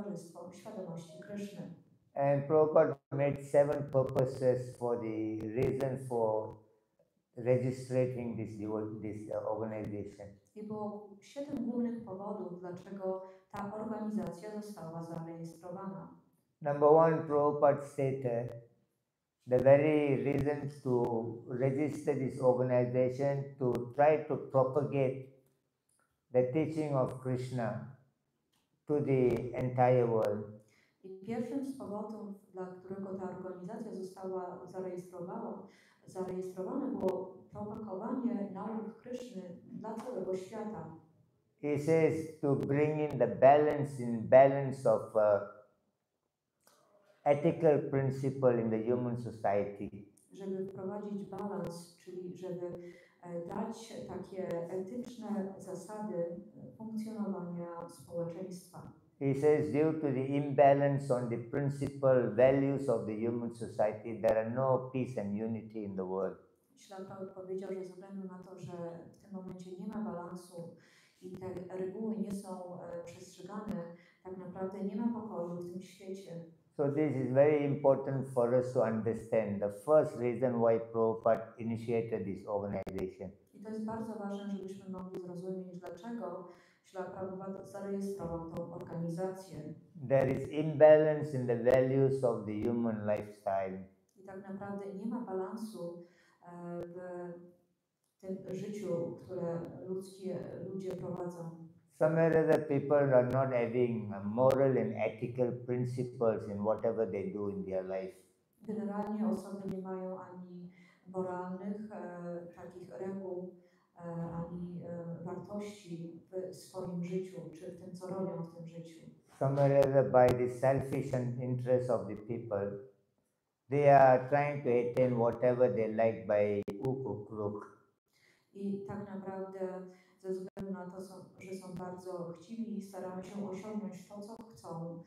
towarzystwo świadomości Kryszny. And Prabhupada made 7 purposes for the reason for registering this organization. I było 7 głównych powodów, dlaczego ta organizacja została zarejestrowana. Number 1, Prabhupada stated, the very reasons to register this organization to try to propagate the teaching of Krishna to the entire world. I pierwszym z powodów, dla którego ta organizacja została zarejestrowana było propagowanie nauk Kryszny dla całego świata. He says to bring in the balance of ethical principle in the human society. Żeby wprowadzić balans, czyli żeby dać takie etyczne zasady funkcjonowania społeczeństwa. He says due to the imbalance on the principal values of the human society, there are no peace and unity in the world. Ślad powiedział, że ze względu na to, że w tym momencie nie ma balansu i te reguły nie są przestrzegane, tak naprawdę nie ma pokoju w tym świecie. So this is very important for us to understand. The first reason why Prabhupada initiated this organization. I to jest bardzo ważne, żebyśmy mogli zrozumieć, dlaczego Ślad Prabhupada zarejestrował tą organizację. There is imbalance in the values of the human lifestyle. I tak naprawdę nie ma balansu w tym życiu, które ludzie prowadzą. Some other people are not having moral and ethical principles in whatever they do in their life. Generalnie osoby nie mają ani moralnych takich reguł, ani wartości w swoim życiu, czy w tym, co robią w tym życiu. Some other by the selfish interest of the people, they are trying to attain whatever they like by hook or crook. I tak naprawdę ze względu na to, że są bardzo chciwi, starają się osiągnąć to, co chcą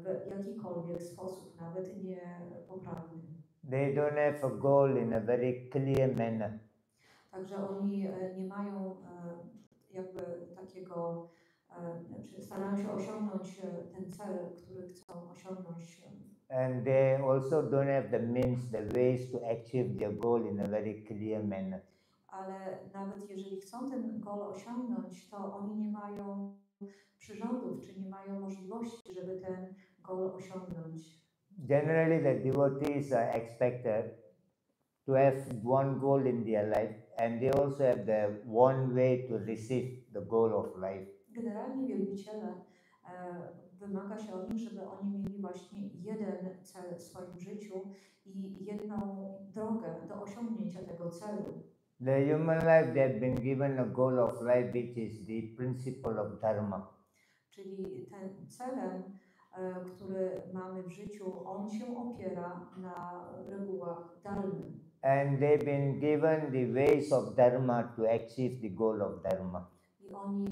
w jakikolwiek sposób, nawet niepoprawny. They don't have a goal in a very clear manner. Także oni nie mają jakby takiego, czy starają się osiągnąć ten cel, który chcą osiągnąć. And they also don't have the means, the ways to achieve their goal in a very clear manner. Ale nawet jeżeli chcą ten goal osiągnąć, to oni nie mają przyrządów, czy nie mają możliwości, żeby ten goal osiągnąć. Generally, the devotees are expected to have one goal in their life, and they also have the one way to receive the goal of life. Generalnie wielbiciele wymaga się od nich, żeby oni mieli właśnie jeden cel w swoim życiu i jedną drogę do osiągnięcia tego celu. The human life, they have been given a goal of life, which is the principle of dharma. Czyli ten celem, który mamy w życiu, on się opiera na regułach dharmy. And they've been given the ways of dharma to achieve the goal of dharma. I oni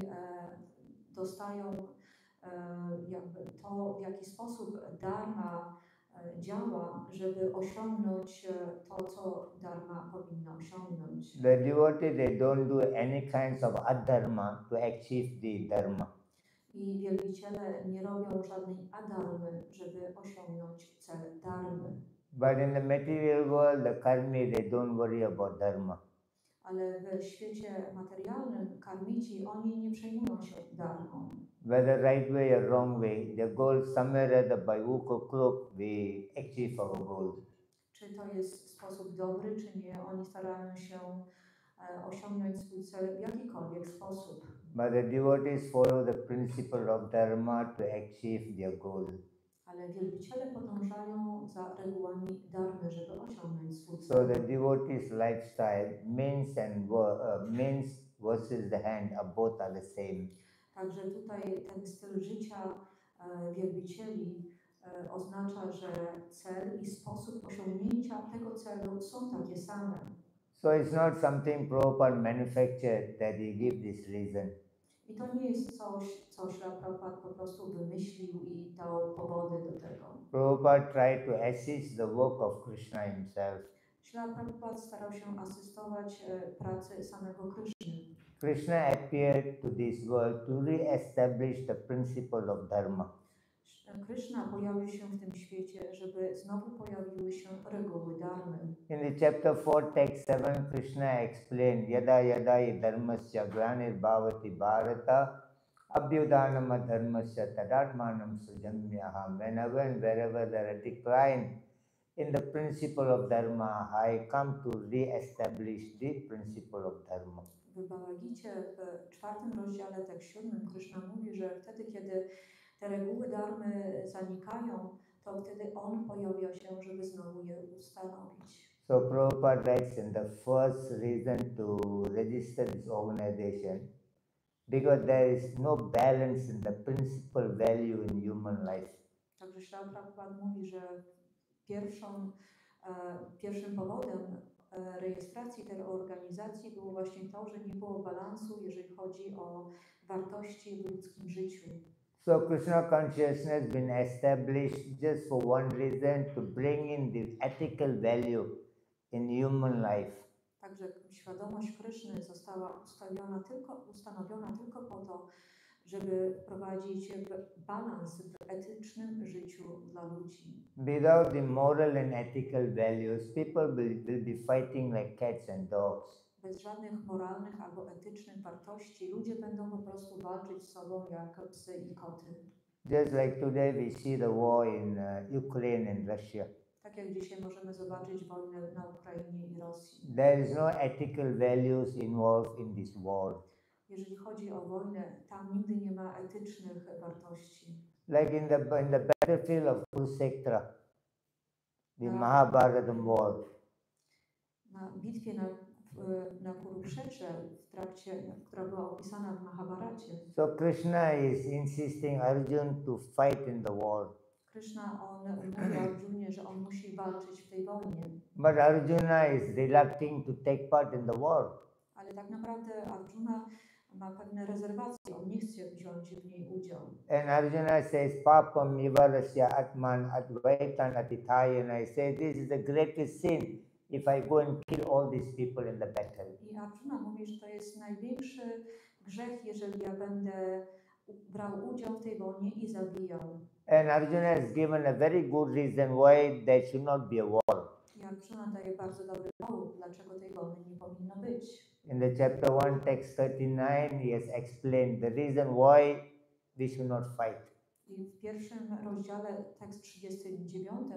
dostają jakby to, w jaki sposób dharma działa, żeby osiągnąć to, co dharma powinna osiągnąć. The devotee, they don't do any kinds of adharma to achieve the dharma. I wielbiciele nie robią żadnej adharmy, żeby osiągnąć cel dharmy. But in the material world, the karmi, they don't worry about dharma. Ale w świecie materialnym karmici, oni nie przejmują się dharmą. Whether right way or wrong way, the goal somewhere other by hook or crook, we achieve our goal. Czy to jest sposób dobry, czy nie, oni starają się osiągnąć swój cel w jakikolwiek sposób. But the devotees follow the principle of dharma to achieve their goal. Ale wielbiciele podążają za regułami dharmy, żeby osiągnąć swój cel. So the devotees' lifestyle, means versus the hand, are both are the same. Także tutaj ten styl życia wielbicieli oznacza, że cel i sposób osiągnięcia tego celu są takie same. So it's not something Prabhupada manufactured that he give this reason. I to nie jest coś, co Ślad Prabhupada po prostu wymyślił i dał powody do tego. Prabhupada tried to assist the work of Krishna himself. Ślad Prabhupada starał się asystować pracy samego Kryszny. Krishna appeared to this world to re-establish the principle of dharma. Krishna pojawił się w tym świecie, żeby znowu pojawiły się reguły dharmy. In the chapter 4, text 7, Krishna explained, Yada yada hi dharmasya glanir bhavati bharata abhyudanama dharmasya tadatmanam sujamyaham. Whenever and wherever there is a decline in the principle of dharma, I come to re-establish the principle of dharma. W Bhagavad-gicie w 4 rozdziale, tekst 7, Krishna mówi, że wtedy, kiedy te reguły dharmy zanikają, to wtedy on pojawia się, żeby znowu je ustanowić. So Prabhupada writes in the first reason to register this organization, because there is no balance in the principal value in human life. Także Śrīla Prabhupada mówi, że pierwszym powodem rejestracji tej organizacji było właśnie to, że nie było balansu, jeżeli chodzi o wartości w ludzkim życiu. So Krishna consciousness been established just for one reason, to bring in the ethical value in human life. Także świadomość Kryszny została ustanowiona tylko po to, żeby wprowadzić balans w etycznym życiu dla ludzi. Without the moral and ethical values, people will be fighting like cats and dogs. Bez żadnych moralnych albo etycznych wartości ludzie będą po prostu walczyć z sobą jak psy i koty. Just like today we see the war in Ukraine and Russia. Tak jak dzisiaj możemy zobaczyć wojnę na Ukrainie i Rosji. There is no ethical values involved in this war. Jeżeli chodzi o wojnę, tam nigdy nie ma etycznych wartości. Like in the battlefield of Kurukshetra, the Mahabharata war. Na bitwie na Kurukshetrze, która była opisana w Mahabharacie. So Krishna is insisting Arjun to fight in the war. Krishna mówi Arjunie, że on musi walczyć w tej wojnie. But Arjuna is reluctant to take part in the war. Ale tak naprawdę Arjuna ma pewne rezerwacje, on nie chce wziąć w niej udział. And Arjuna says, Papam ivarasya atman advaitan atithayana. He says, this is the greatest sin if I go and kill all these people in the battle. I Arjuna mówi, że to jest największy grzech, jeżeli ja będę brał udział w tej wojnie i zabijał. And Arjuna has given a very good reason why there should not be a war. I Arjuna daje bardzo dobry powód, dlaczego tej wojny nie powinno być. In the chapter 1, text 39, he has explained the reason why we should not fight. I w pierwszym rozdziale, tekst 39,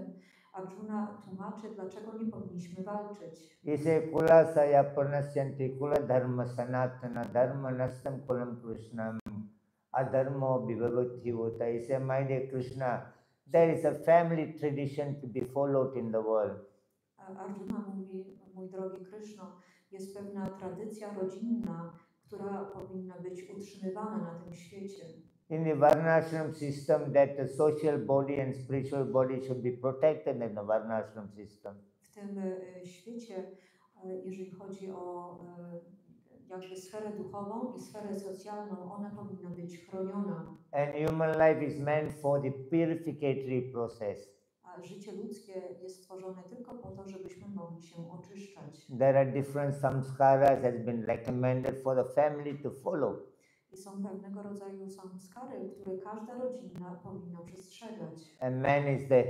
Arjuna tłumaczy, dlaczego nie powinniśmy walczyć. He says, Kula saya pranasyanti kula dharma sanatana dharma nastam kulam krishnam adharmo bhagavati vota. He says, my dear Krishna, there is a family tradition to be followed in the world. Arjuna mówi, mój drogi Kryszno, jest pewna tradycja rodzinna, która powinna być utrzymywana na tym świecie. In the varnashram system, that the social body and spiritual body should be protected in the varnashram system. W tym świecie, jeżeli chodzi o jakby sferę duchową i sferę socjalną, ona powinna być chroniona. And human life is meant for the purificatory process. A życie ludzkie jest stworzone tylko po to, żebyśmy mogli się oczyszczać. There are different samskaras has been recommended for the family to follow. I są pewnego rodzaju samskary, które każda rodzina powinna przestrzegać. And man is the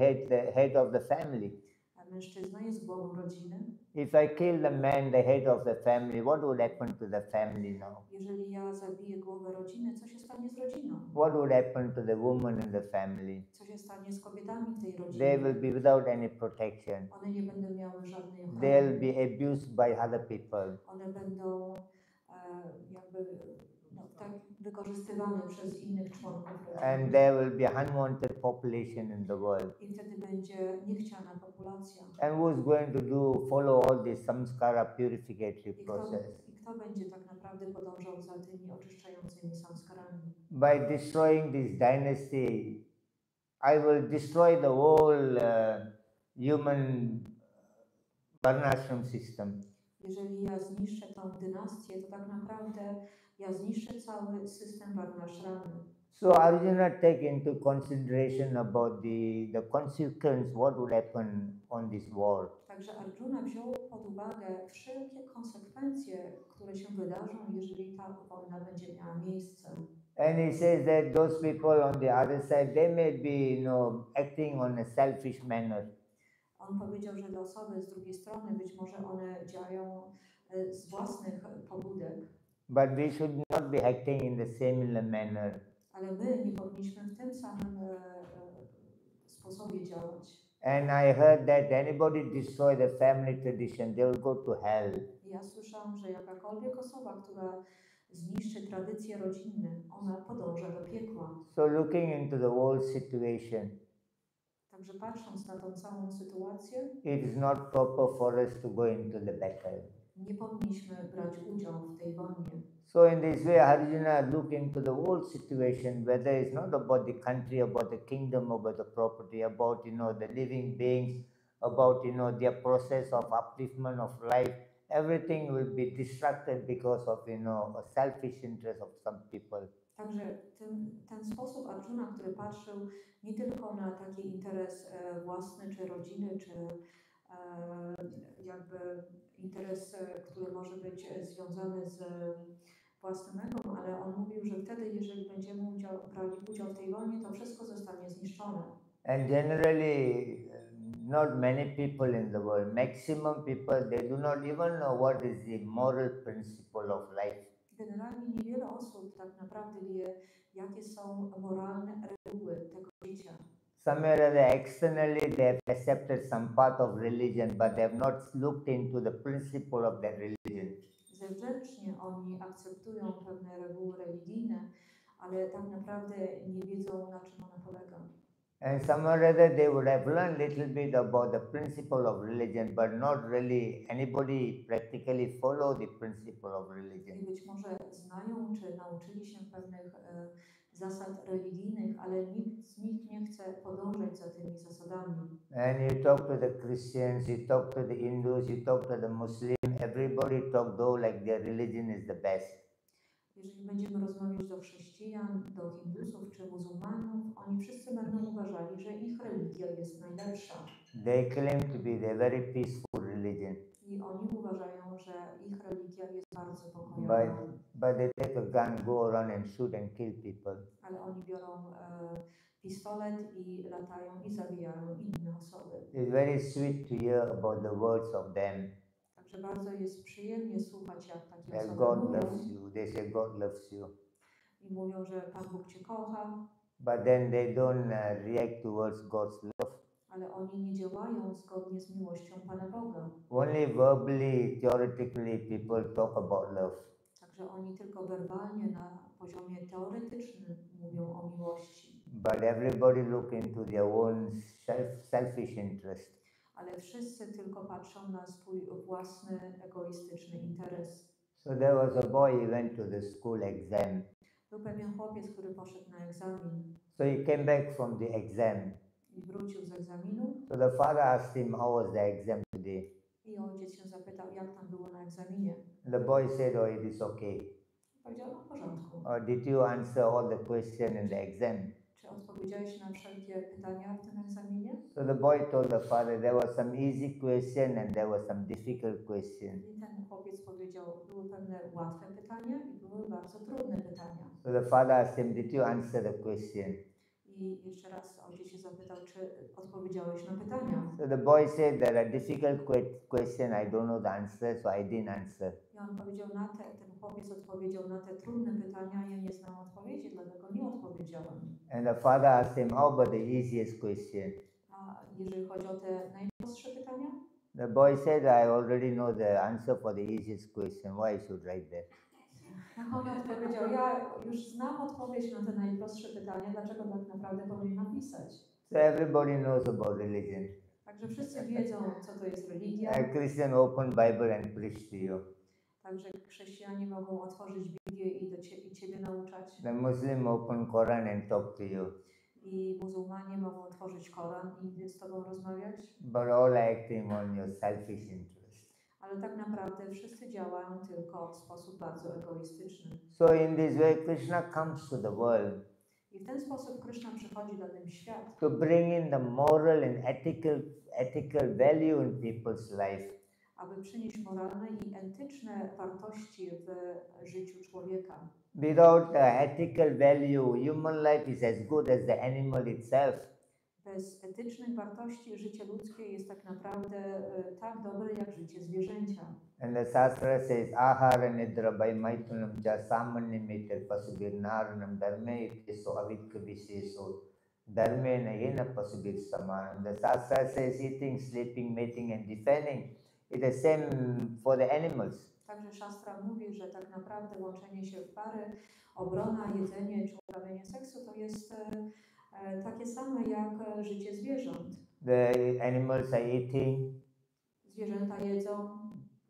head of the family. A mężczyzna jest głową rodziny. If I kill the man, the head of the family, what would happen to the family now? Jeżeli ja zabiję głowę rodziny, co się stanie z rodziną? What would happen to the woman in the family? Co się stanie z kobietami w tej They rodzinie? will be without any protection. One nie będą miały żadnej ochrony. They'll be abused by other people. One będą jakby tak wykorzystywane przez innych członków And rodziny. there will be unwanted population in the world. I wtedy będzie niechciana populacja. And who's going to follow all this samskara purificatory I process? kto będzie tak naprawdę podążał za tymi oczyszczającymi samskarami? By destroying this dynasty, I will destroy the whole human varnashram system. Jeżeli ja zniszczę tą dynastię, to tak naprawdę ja zniszczę cały system varnashramy. So Arjuna take into consideration about the consequence, what would happen on this war. Także Arjuna wziął pod uwagę wszelkie konsekwencje, które się wydarzą, jeżeli ta wojna będzie miała miejsce. And he says that those people on the other side, they may be, acting on a selfish manner. On powiedział, że te osoby z drugiej strony być może one działają z własnych pobudek. But we should not be acting in the similar manner. Ale my nie powinniśmy w tym samym sposobie działać. And I heard that anybody destroy the family tradition, they will go to hell. Ja słyszałam, że jakakolwiek osoba, która zniszczy tradycje rodzinne, ona podąża do piekła. So looking into the whole situation, Także patrząc na tą całą sytuację, it is not proper for us to go into the battle. nie powinniśmy brać udziału w tej wojnie. So in this way, Arjuna looked into the whole situation, whether it's not about the country, about the kingdom, about the property, about, the living beings, about, their process of upliftment of life. Everything will be distracted because of, a selfish interest of some people. Także ten sposób Arjuna, który patrzył nie tylko na taki interes własny, czy rodziny, czy jakby interes, który może być związany z własnym egą, ale on mówił, że wtedy, jeżeli będziemy brali udział w tej wojnie, to wszystko zostanie zniszczone. And generally, not many people in the world, maximum people, they do not even know what is the moral principle of life. Generalnie niewiele osób tak naprawdę wie, jakie są moralne reguły tego życia. Somewhere or other, externally they have accepted some part of religion, but they have not looked into the principle of that religion. Zewnętrznie oni akceptują pewne reguły religijne, ale tak naprawdę nie wiedzą, na czym one polega. And somewhere or other they would have learned little bit about the principle of religion, but not really anybody practically follow the principle of religion. I być może znają, czy nauczyli się pewnych zasad religijnych, ale nikt z nich nie chce podążać za tymi zasadami. And you talk to the Christians, you talk to the Hindus, you talk to the Muslims, everybody talk though like their religion is the best. Jeżeli będziemy rozmawiać do chrześcijan, do hindusów czy muzułmanów, oni wszyscy będą uważali, że ich religia jest najlepsza. They claim to be the very peaceful religion. I oni uważają, że ich religia jest bardzo pokojowa. But they take a gun, go around and shoot and kill people. Ale oni biorą pistolet i latają i zabijają inne osoby. It's very sweet to hear about the words of them. Także bardzo jest przyjemnie słuchać, jak takie That osoby God mówią. loves you. They say God loves you. I mówią, że Pan Bóg Cię kocha. But then they don't react towards God's love. Ale oni nie działają zgodnie z miłością Pana Boga. Only verbally, theoretically, people talk about love. Także oni tylko werbalnie, na poziomie teoretycznym mówią o miłości. But everybody look into their own selfish interest. Ale wszyscy tylko patrzą na swój własny, egoistyczny interes. So there was a boy, he went to the school exam. Był pewien chłopiec, który poszedł na egzamin. So he came back from the exam. I wrócił z egzaminu. So the father asked him, how was the exam today? I ojciec się zapytał, jak tam było na egzaminie. The boy said, oh, it is okay. Powiedział, no w porządku. Did you answer all the questions in the exam? Czy odpowiedziałeś na wszelkie pytania w tym egzaminie? So the boy told the father there was some easy question and there was some difficult question. I ten chłopiec powiedział, były pewne łatwe pytania i były bardzo trudne pytania. So the father asked him, did you answer the question? I jeszcze raz ojciec się zapytał, czy odpowiedziałeś na pytania. So the boy said there are difficult question, I don't know the answer, so I didn't answer. I on powiedział ten chłopiec odpowiedział na te trudne pytania, ja nie znam odpowiedzi, dlatego nie odpowiedziałem. And the father asked him, how about the easiest question? A jeżeli chodzi o te najprostsze pytania? The boy said, I already know the answer for the easiest question, why I should write that? On odpowiedział, ja już znam odpowiedź na te najprostsze pytania, dlaczego tak naprawdę powinien napisać? So everybody knows about religion. Także wszyscy wiedzą, co to jest religia. A Christian open Bible and preach to you. Także chrześcijanie mogą otworzyć Biblię i Ciebie nauczać. The Muslim open Quran and talk to you. I muzułmanie mogą otworzyć Koran i z Tobą rozmawiać. But all acting on your selfish interest. Ale tak naprawdę wszyscy działają tylko w sposób bardzo egoistyczny. So in this way Krishna comes to the world. I w ten sposób Krishna przychodzi na ten świat. To bring in the moral and ethical value in people's life. Aby przynieść moralne i etyczne wartości w życiu człowieka. Without ethical value, human life is as good as the animal itself. Bez etycznych wartości życie ludzkie jest tak naprawdę tak dobre jak życie zwierzęcia. And the Shastra says, Ahara nidra by maitunam cha samanyamite pasubir naranam dharme iteso avidka viseso dharme na hena pasubir samanam. The Shastra says eating, sleeping, mating and defending is the same for the animals. Także Szastra mówi, że tak naprawdę łączenie się w pary, obrona, jedzenie czy uprawianie seksu to jest takie same jak życie zwierząt. The animals are eating, Zwierzęta jedzą,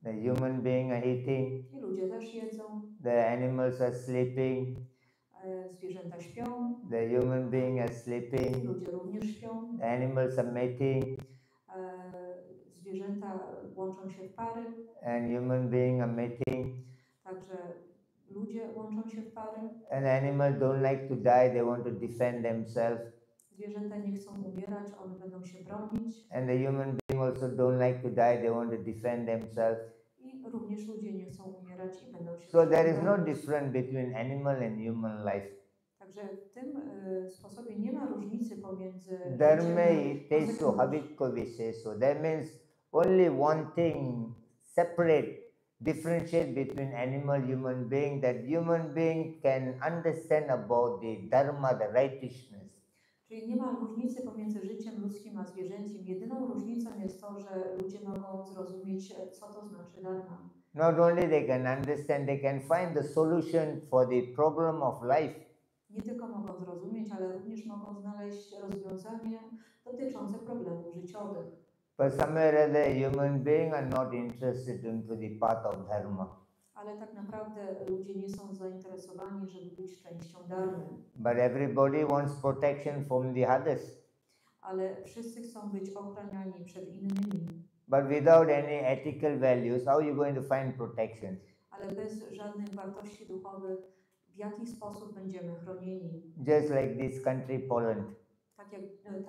the human being are eating, i ludzie też jedzą, the animals are sleeping, zwierzęta śpią, the human being are i sleeping, ludzie również śpią, the animals are mating, zwierzęta łączą się w pary, and human being are mating. także ludzie łączą się w pary. And animals don't like to die, they want to defend themselves. Zwierzęta nie chcą umierać, one będą się bronić. And the human being also don't like to die, they want to defend themselves. I również ludzie nie chcą umierać i będą się So there is no bronić. difference between animal and human life. Także w tym sposobie nie ma różnicy pomiędzy Dharme życiem a teso habitko viseso. That means only one thing separate, differentiate between animal human being, that human being can understand about the dharma, the righteousness. Czyli nie ma różnicy pomiędzy życiem ludzkim a zwierzęciem. Jedyną różnicą jest to, że ludzie mogą zrozumieć, co to znaczy dharma. Not only they can understand, they can find the solution for the problem of life. Nie tylko mogą zrozumieć, ale również mogą znaleźć rozwiązanie dotyczące problemów życiowych. But somewhere or other, human beings are not interested into the path of dharma. Ale tak naprawdę ludzie nie są zainteresowani, żeby być częścią dharmy. But everybody wants protection from the others. Ale wszyscy chcą być ochraniani przed innymi. But without any ethical values, how are you going to find protection? Ale bez żadnych wartości duchowych, w jaki sposób będziemy chronieni? Just like this country, Poland. Tak jak ten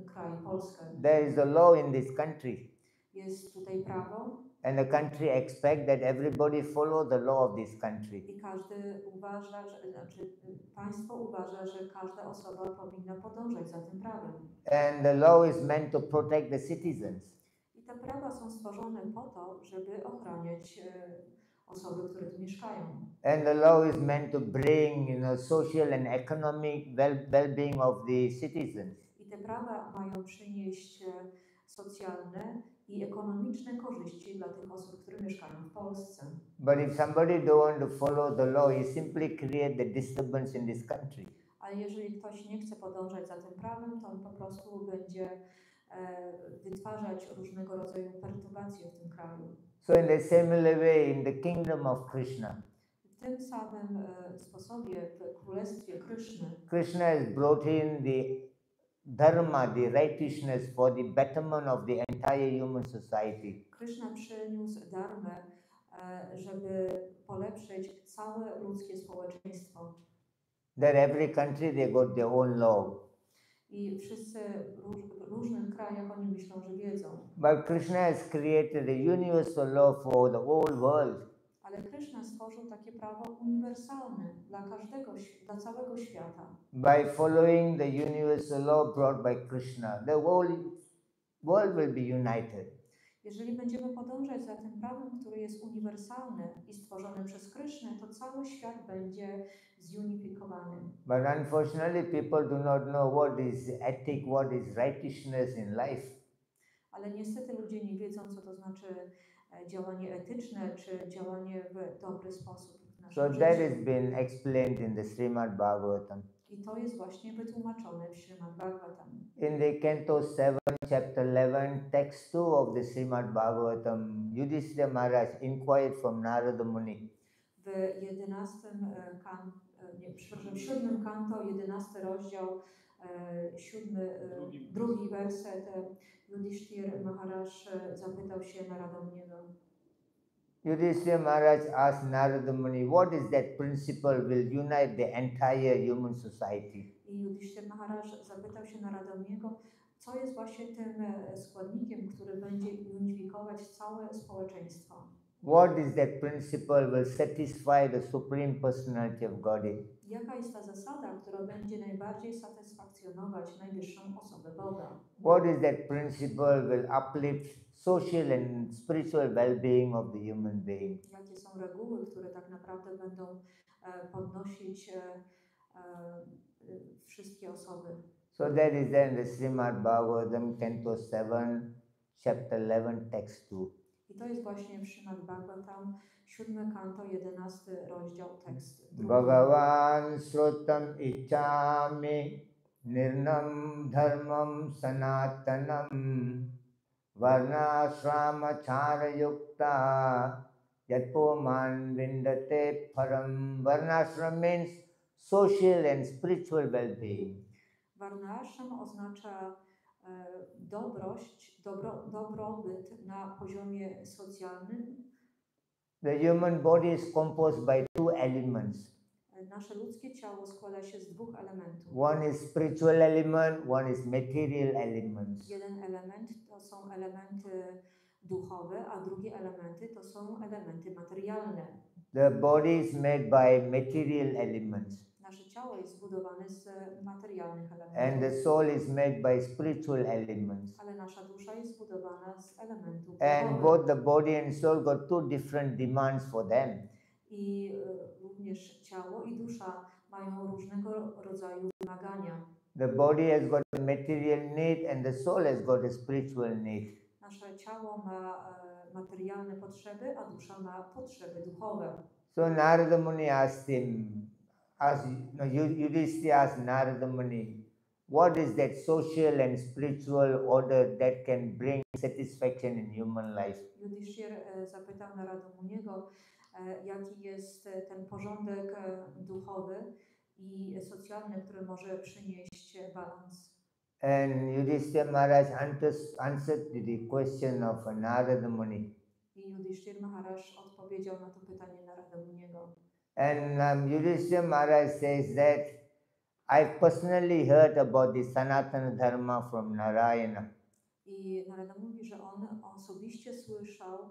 kraj, Polska. There is a law in this country. Jest tutaj prawo. And the country expects that everybody follow the law of this country. I każdy uważa, państwo uważa, że każda osoba powinna podążać za tym prawem. And the law is meant to protect the citizens. I te prawa są stworzone po to, żeby ochraniać osoby, które tu mieszkają. And the law is meant to bring, social and economic well-being of the citizens. I te prawa mają przynieść socjalne i ekonomiczne korzyści dla tych osób, które mieszkają w Polsce. But if somebody don't want to follow the law, he simply create the disturbance in this country. A jeżeli ktoś nie chce podążać za tym prawem, to on po prostu będzie wytwarzać różnego rodzaju perturbacje w tym kraju. So in the similar way, in the kingdom of Krishna, W tym samym sposobie w królestwie Kryszny, Krishna has brought in the dharma, the righteousness for the betterment of the entire human society. Kryszna przyniósł dharmę, żeby polepszyć całe ludzkie społeczeństwo. That every country they got their own law. I wszyscy w różnych krajach oni myślą, że wiedzą. But Krishna has created a universal law for the whole world. Ale Kryszna stworzył takie prawo uniwersalne dla całego świata. By following the universal law brought by Krishna, the whole world will be united. Jeżeli będziemy podążać za tym prawem, które jest uniwersalne i stworzone przez Krysznę, to cały świat będzie zunifikowany. But unfortunately, people do not know what is ethic, what is righteousness in life. Ale niestety ludzie nie wiedzą, co to znaczy działanie etyczne, czy działanie w dobry sposób w naszym So życiu. that has been explained in the Srimad Bhagavatam. I to jest właśnie wytłumaczone w Śrimad Bhagavatam. In the Canto 7, chapter 11, text 2 of the Srimad Bhagavatam, Yudhishthira Maharaj inquired from Narada Muni. W 7 kanto, 11 rozdział, drugi werset, Yudhishthir Maharaj zapytał się Narada Muniego. Yudhishthira Maharaj asked Narada Muni, what is that principle will unite the entire human society? I Yudhishthir Maharaj zapytał się Narada Muniego, co jest właśnie tym składnikiem, który będzie unifikować całe społeczeństwo. What is that principle will satisfy the Supreme Personality of Godhead? Jaka jest ta zasada, która będzie najbardziej satysfakcjonować najwyższą osobę Boga? What is that principle will uplift social and spiritual well-being of the human being? Jakie są reguły, które tak naprawdę będą podnosić wszystkie osoby? So that is there in the Srimad Bhagavatam, Canto 7, Chapter 11, Text 2. I to jest właśnie w Srimad Bhagavatam, 7 kanto, 11 rozdział, tekst 2. Bhagavan Srutam Ichami Nirnam Dharmam Sanatanam Varnashrama Chara Yukta Yatpoman Vindate Param. Varnashram means social and spiritual well-being. Varnashram oznacza dobrobyt na poziomie socjalnym. The human body is composed by two elements. Nasze ludzkie ciało składa się z dwóch elementów. One is spiritual element, one is material elements. Jeden element to są elementy duchowe, a drugie elementy to są elementy materialne. The body is made by material elements. Nasze ciało jest zbudowane z materialnych elementów. And the soul is made by spiritual elements. Ale nasza dusza jest zbudowana z elementów And duchowych. both the body and soul got two different demands for them. I również ciało i dusza mają różnego rodzaju wymagania. The body has got a material need and the soul has got a spiritual need. Nasze ciało ma materialne potrzeby, a dusza ma potrzeby duchowe. So Narada Muni asked him, Yudhishthira asked Narada Muni, what is that social and spiritual order that can bring satisfaction in human life? Yudhishthir zapytał Narada Muniego, jaki jest ten porządek duchowy i socjalny, który może przynieść balans. And Yudhishthira Maharaj answered to the question of Narada Muni. I Yudhishthir Maharaj odpowiedział na to pytanie Narada Muniego. And Yudhishthira Maharaj says that I've personally heard about the Sanatana Dharma from Narayana. I Narada mówi, że on osobiście słyszał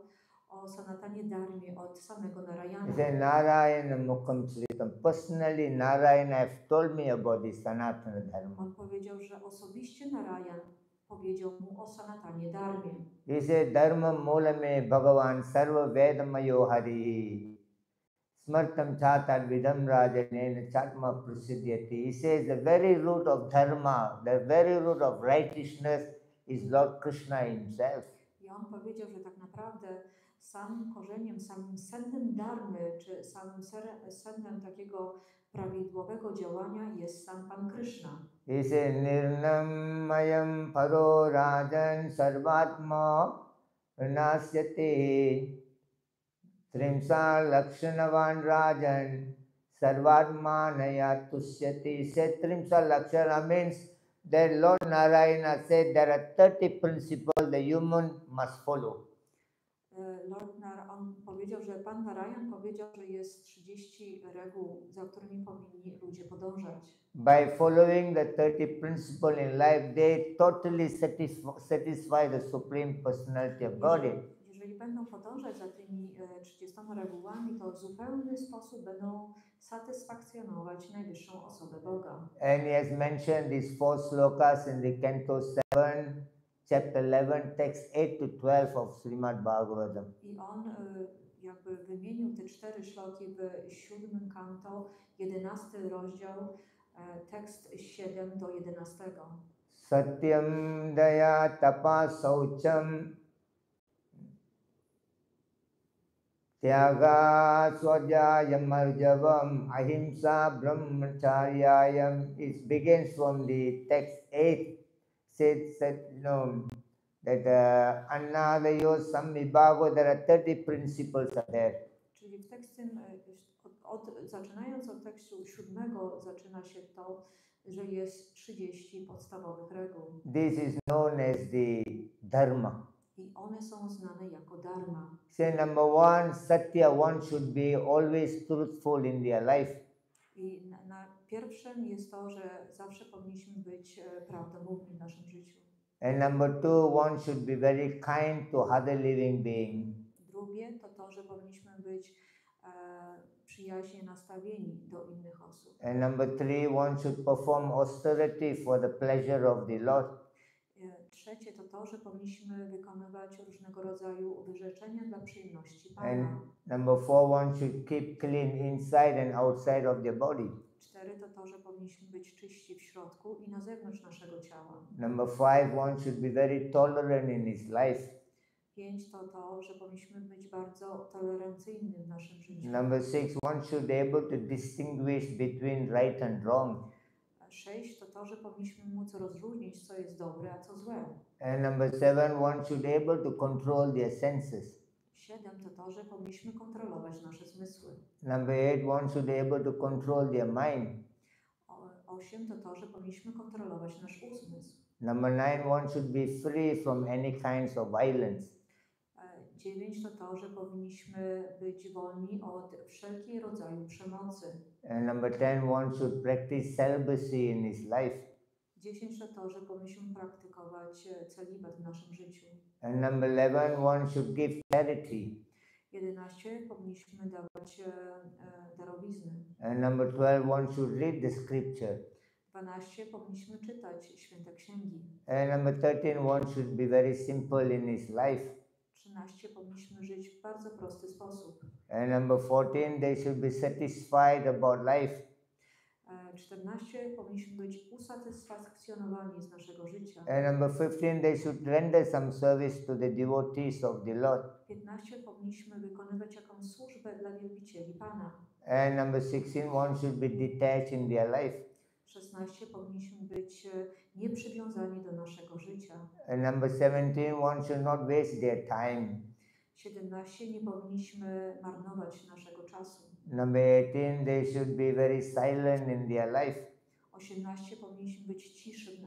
o Sanatanie Dharmie od samego Narayana. He said, Narayana Mukham Chritam. Personally, Narayana have told me about the Sanatana Dharma. On powiedział, że osobiście Narayan powiedział mu o Sanatanie Dharmie. He said, Dharma Mulame Bhagavan Sarva Vedamayo Hari. Smartam Chatat Vidam Rajanena Chatma Prasidyati. He says the very root of dharma, the very root of righteousness is Lord Krishna himself. I on powiedział, że tak naprawdę samym korzeniem, samym sednem dharmy, czy samym sednem takiego prawidłowego działania jest sam Pan Krishna. He said, Nirnamayam Paro Rajan Sarvatma Nasyati. Trimsa Lakshanavan Rajan Sarvatmanaya Tusyati. He said Trimsa Lakshana means that Lord Narayana said there are 30 principles the human must follow. On powiedział, że Pan Narayan powiedział, że jest 30 reguł, za którymi powinni ludzie podążać. By following the 30 principles in life, they totally satisfy the Supreme Personality of Godhead. Jeżeli będą podążać za tymi 30 regułami, to w zupełny sposób będą satysfakcjonować najwyższą osobę Boga. And he has mentioned these 4 slokas in the Canto 7, Chapter 11, text 8 to 12 of Srimad Bhagavatam. I on jakby wymienił te 4 szloki w 7 kanto, 11 rozdział, tekst 7 do 11. Satyam daya tapa saucham Tyaga swadhyayam arjavam ahimsa brahmacharyayam. It begins from the text 8. Said that annadayo samvibhago, there are 30 principles are there. Czyli w tekście, zaczynając od tekstu 7, zaczyna się to, że jest 30 podstawowych reguł. This is known as the dharma. I one są znane jako dharma. Say number 1, satya, one should be always truthful in their life. I na pierwszym jest to, że zawsze powinniśmy być prawdomówni w naszym życiu. And number 2, one should be very kind to other living being. Drugie to to, że powinniśmy być przyjaźnie nastawieni do innych osób. And number 3, one should perform austerity for the pleasure of the Lord. Trzecie to to, że powinniśmy wykonywać różnego rodzaju wyrzeczenia dla przyjemności And Pana. number 4, one should keep clean inside and outside of the body. 4 to to, że powinniśmy być czyści w środku i na zewnątrz naszego ciała. Number 5, one should be very tolerant in his life. 5 to to, że powinniśmy być bardzo tolerancyjni w naszym życiu. Number 6, one should be able to distinguish between right and wrong. 6 to to, że powinniśmy móc rozróżnić, co jest dobre, a co złe. And number 7, one should be able to control their senses. 7 to to, że powinniśmy kontrolować nasze zmysły. Number 8, one should be able to control their mind. 8 to to, że powinniśmy kontrolować nasz umysł. Number 9, one should be free from any kinds of violence. 9 to to, że powinniśmy być wolni od wszelkiego rodzaju przemocy. And number 10, one should practice celibacy in his life. 10 to to, że powinniśmy praktykować celibat w naszym życiu. And number 11, one should give charity. 11 powinniśmy dawać darowizny. And number 12, one should read the scripture. 12 powinniśmy czytać święte księgi. And number 13, one should be very simple in his life. 13 powinniśmy żyć w bardzo prosty sposób. And number 14, they should be satisfied about life. 14 powinniśmy być usatysfakcjonowani z naszego życia. And number 15, they should render some service to the devotees of the Lord. 15 powinniśmy wykonywać jakąś służbę dla wielbicieli Pana. And number 16, one should be detached in their life. 16 powinniśmy być nieprzywiązani do naszego życia. And number 17, one should not waste their time. 17 nie powinniśmy marnować naszego czasu. Number 18, they should be very silent in their life. 18 powinniśmy być cisi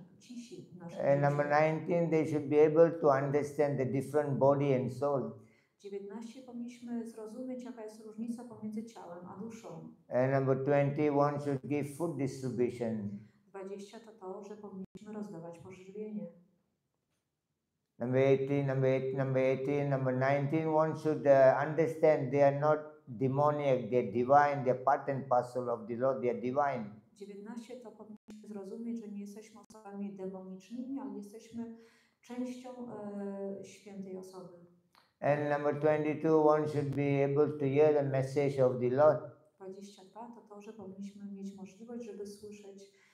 w naszym And number życiu. 19, they should be able to understand the different body and soul. 19 powinniśmy zrozumieć, jaka jest różnica pomiędzy ciałem a duszą. And number 20, one should give food distribution. 20 to to, że powinniśmy rozdawać pożywienie. Number 19, one should understand they are not demoniac, they are divine, they are part and parcel of the Lord, they are divine. 19 to powinniśmy zrozumieć, że nie jesteśmy osobami demonicznymi, ale jesteśmy częścią świętej osoby. And number 22, one should be able to hear the message of the Lord. 22 to to, że powinniśmy mieć możliwość, żeby słyszeć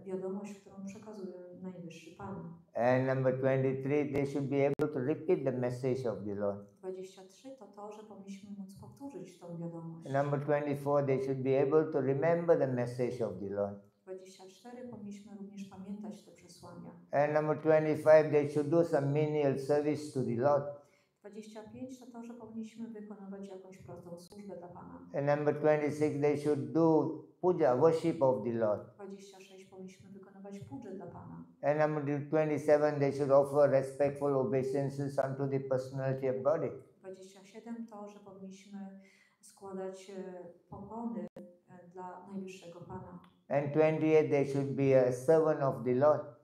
wiadomość, którą przekazuje Najwyższy Pan. And number 23, they should be able to repeat the message of the Lord. 23 to to, że powinniśmy móc powtórzyć tą wiadomość. And number 24, they should be able to remember the message of the Lord. 24 powinniśmy również pamiętać te przesłania. And number 25, they should do some menial service to the Lord. 25 to to, że powinniśmy wykonywać jakąś prostą służbę dla Pana. And number 26, they should do puja, worship of the Lord. 26 powinniśmy wykonywać puję dla Pana. And number 27, they should offer respectful obeisances unto the personality of God. 27 to, że powinniśmy składać pokłony dla Najwyższego Pana. And 28, they should be a servant of the Lord.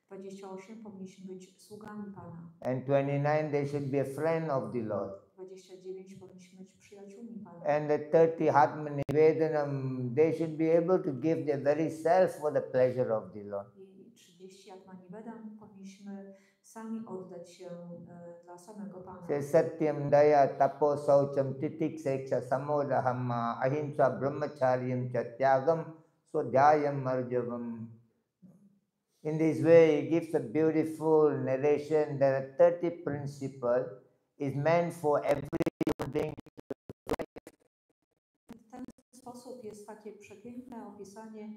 28 powinniśmy być sługami Pana. And 29, they should be a friend of the Lord. 29 powinniśmy być przyjaciółmi Pana. And the 30, Hatma Nivedanam, they should be able to give their very self for the pleasure of the Lord. I 30 Atmanivedam powinniśmy sami oddać się dla samego Pana. Satyam daya tapo saucham titikseksha samodaham ahimsa brahmacharyam cha tyagam swadhyayam marjavam. In this way, he gives a beautiful narration that the 30 principle is meant for every human being. W ten sposób jest takie przepiękne opisanie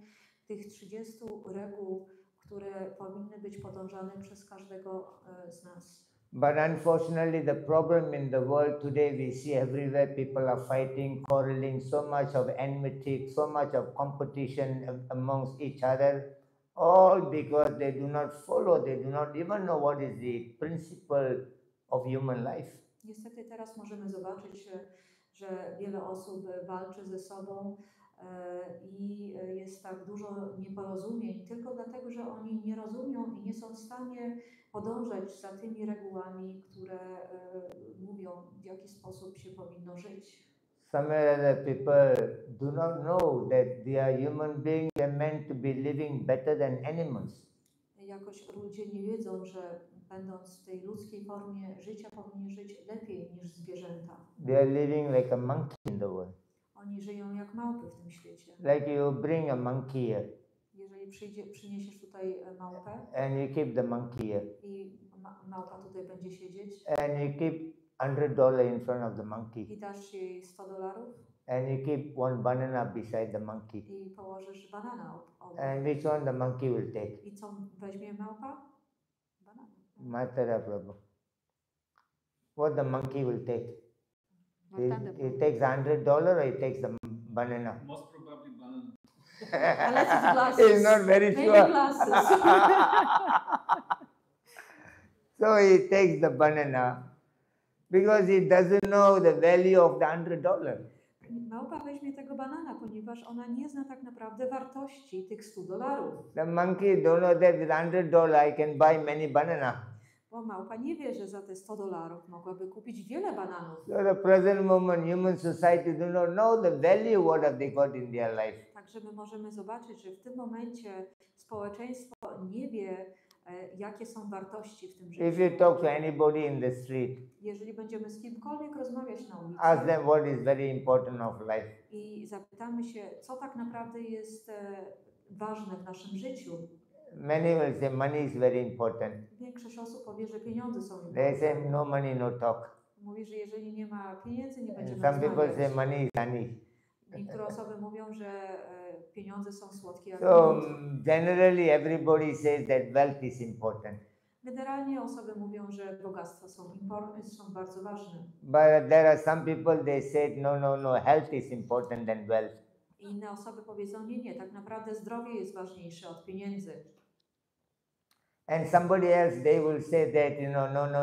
tych 30 reguł, które powinny być podążane przez każdego z nas. But unfortunately, the problem in the world today, we see everywhere people are fighting, quarreling, so much of enmity, so much of competition amongst each other, all because they do not follow, they do not even know what is the principle of human life. Niestety teraz możemy zobaczyć, że wiele osób walczy ze sobą, I jest tak dużo nieporozumień tylko dlatego, że oni nie rozumią i nie są w stanie podążać za tymi regułami, które mówią, w jaki sposób się powinno żyć. Some other people do not know that they are human beings, they are meant to be living better than animals. Jakoś ludzie nie wiedzą, że będąc w tej ludzkiej formie życia powinni żyć lepiej niż zwierzęta. They are living like a monkey in the world. Oni żyją jak małpy w tym świecie. Like you bring a monkey here Jeżeli przyniesiesz tutaj małpę and you keep the monkey here i małpa tutaj będzie siedzieć and you keep $100 in front of the monkey i dasz jej $100 and you keep one banana beside the monkey, i położysz banana obok. and which one the monkey will take? I co weźmie małpa? Banana. Matara Prabhu. What the monkey will take? Martanda. He takes $100 or he takes the banana? Most probably banana. Unless it's glasses. He's not very Maybe sure. glasses. So he takes the banana because he doesn't know the value of the $100. Małpa weźmie tego banana, ponieważ ona nie zna tak naprawdę wartości tych $100. The monkey don't know that with $100 I can buy many banana. Bo małpa nie wie, że za te $100 mogłaby kupić wiele bananów. So the present moment human society do not know the value what have they got in their life. Także my możemy zobaczyć, że w tym momencie społeczeństwo nie wie, jakie są wartości w tym If życiu. you talk to anybody in the street, Jeżeli będziemy z kimkolwiek rozmawiać na ulicy ask them what is very important of life. i zapytamy się, co tak naprawdę jest ważne w naszym życiu, Many will say money is very important. większość osób powie, że pieniądze są They say importante. no money, no talk. Mówi, że jeżeli nie ma pieniędzy, nie And będziemy some people say rozmawiać. money is honey. Niektóre osoby mówią, że pieniądze są słodkie jak So miód. generally everybody says that wealth is important. Generalnie osoby mówią, że bogactwa są bardzo ważne. But there are some people they said no, health is important than wealth. I inne osoby powiedzą, nie, tak naprawdę zdrowie jest ważniejsze od pieniędzy. And somebody else they will say that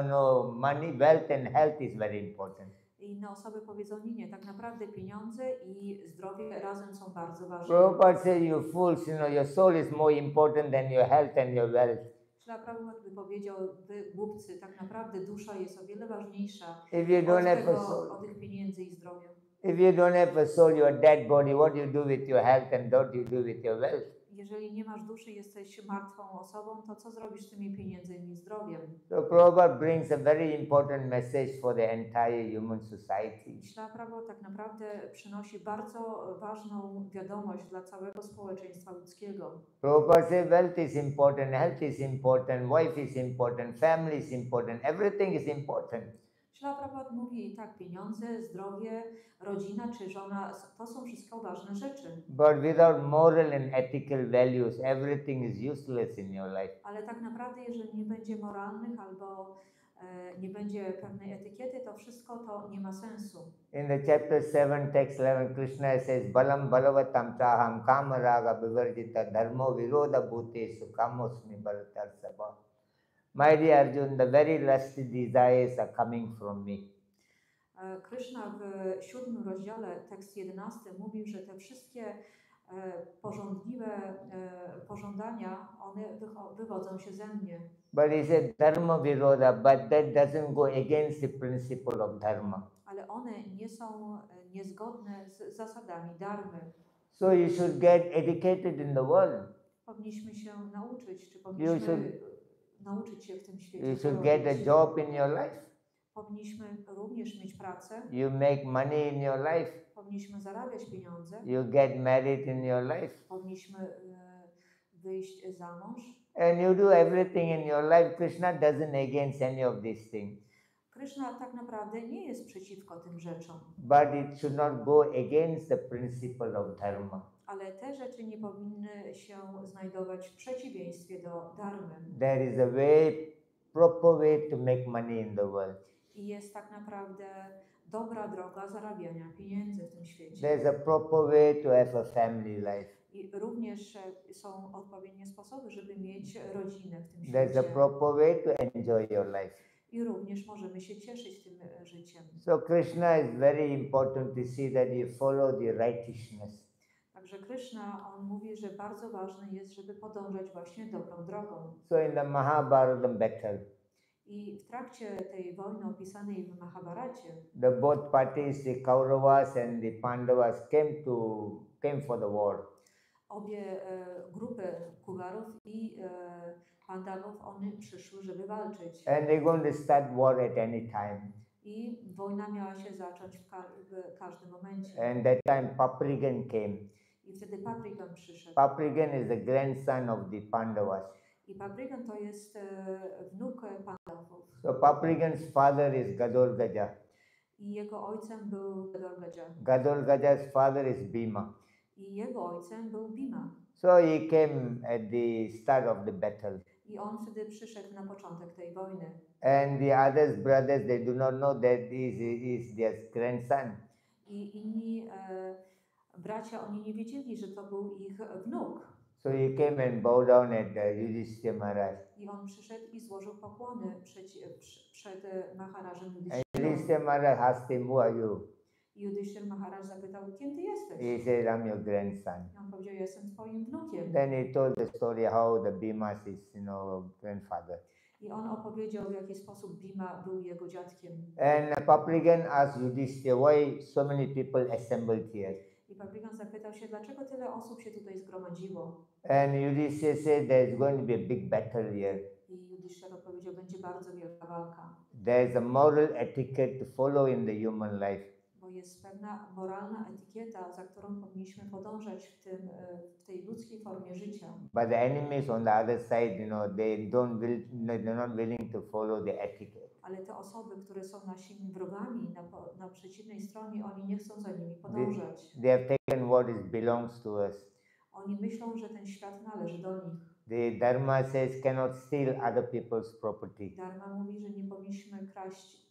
no, money, wealth and health is very important. I inne osoby powiedzą, nie, tak naprawdę pieniądze i zdrowie razem są bardzo ważne. Prabhupada said, you fools, your soul is more important than your health and your wealth. Śla Prabhupada by powiedział, wy głupcy, tak naprawdę dusza jest o wiele ważniejsza If you don't have a soul, od tych pieniędzy i zdrowia. if you don't have a soul, you are dead body. What do you do with your health and what do you do with your wealth? Jeżeli nie masz duszy, jesteś martwą osobą, to co zrobisz z tymi pieniędzmi i zdrowiem? So Prabhupada brings a very important message for the entire human society. Śla Prabhupada tak naprawdę przynosi bardzo ważną wiadomość dla całego społeczeństwa ludzkiego. Prabhupada says wealth is important, health is important, wife is important, family is important, everything is important. Śla Prabhupada mówi tak, pieniądze, zdrowie, rodzina czy żona, to są wszystko ważne rzeczy. But without moral and ethical values, everything is useless in your life. Ale tak naprawdę, jeżeli nie będzie moralnych albo nie będzie pewnej etykiety, to wszystko to nie ma sensu. In the chapter 7, text 11, Krishna says, Balam balavatam chaham kamaraga vivarjita dharmo viroda bhutesu kamosmi balatar sabha. My dear Arjun, the very lust desires are coming from me. Krishna w 7 rozdziale, tekst 11 mówi, że te wszystkie pożądliwe pożądania, one wywodzą się ze mnie. But he said dharma viroda, but that doesn't go against the principle of dharma. Ale one nie są niezgodne z zasadami dharmy. So you should get educated in the world. Powinniśmy się nauczyć, czy powinniśmy nauczyć się w tym świecie. You should get a job in your life. Powinniśmy również mieć pracę. You make money in your life. Powinniśmy zarabiać pieniądze. You get married in your life. Powinniśmy wyjść za mąż. And you do everything in your life. Krishna doesn't against any of these things. Krishna tak naprawdę nie jest przeciwko tym rzeczom. But it should not go against the principle of dharma. Ale te rzeczy nie powinny się znajdować w przeciwieństwie do dharmy. There is a proper way to make money in the world. I jest tak naprawdę dobra droga zarabiania pieniędzy w tym świecie. There's a proper way to have a family life. I również są odpowiednie sposoby, żeby mieć rodzinę w tym There's a świecie. proper way to enjoy your life. I również możemy się cieszyć tym życiem. So Krishna is very important to see that you follow the righteousness. że Kryszna, on mówi, że bardzo ważne jest, żeby podążać właśnie dobrą drogą. So in the Mahabharata battle, I w trakcie tej wojny opisanej w Mahabharacie, the both parties, the Kauravas and the Pandavas, came for the war. obie grupy Kuwarów i Pandawów, one przyszły, żeby walczyć. And they're going to start war at any time. I wojna miała się zacząć w każdym momencie. And that time Paprigan came. I wtedy Paprigan przyszedł. Paprigan is the grandson of the Pandavas. I Paprigan to jest wnuk Pandawów. So Paprigan's father is Gadolgaja. I jego ojcem był Gadolgaja. Gadolgaja's father is Bhima. I jego ojcem był Bhima. So he came at the start of the battle. I on wtedy przyszedł na początek tej wojny. And the others brothers, they do not know that he is their grandson. I inni bracia, oni nie wiedzieli, że to był ich wnuk. So he came and bowed down at Yudhishthira Maharaj. I on przyszedł i złożył pokłony przed Maharażem And Yudhishthirą. Yudhishthira Maharaj asked him, who are you? I Yudhishthir Maharaj zapytał, kim ty jesteś? He said, I'm your grandson. I on powiedział, jestem twoim wnukiem. Then he told the story how the Bhima is his, grandfather. I on opowiedział, w jaki sposób Bhima był jego dziadkiem. And Paprigan asked Yudhishthira, why so many people assembled here? I Paprigan zapytał się, dlaczego tyle osób się tutaj zgromadziło. And Yudhishthira said, there's going to be a big battle here. I Yudhishthir odpowiedział, będzie bardzo wielka walka. There's a moral etiquette to follow in the human life. Bo jest pewna moralna etykieta, za którą powinniśmy podążać w tej ludzkiej formie życia. But the enemies on the other side, they're not willing to follow the etiquette. Ale te osoby, które są naszymi wrogami na przeciwnej stronie, oni nie chcą za nimi podążać. They have taken what belongs to us. Oni myślą, że ten świat należy do nich. The Dharma says cannot steal other people's property. Dharma mówi, że nie powinniśmy kraść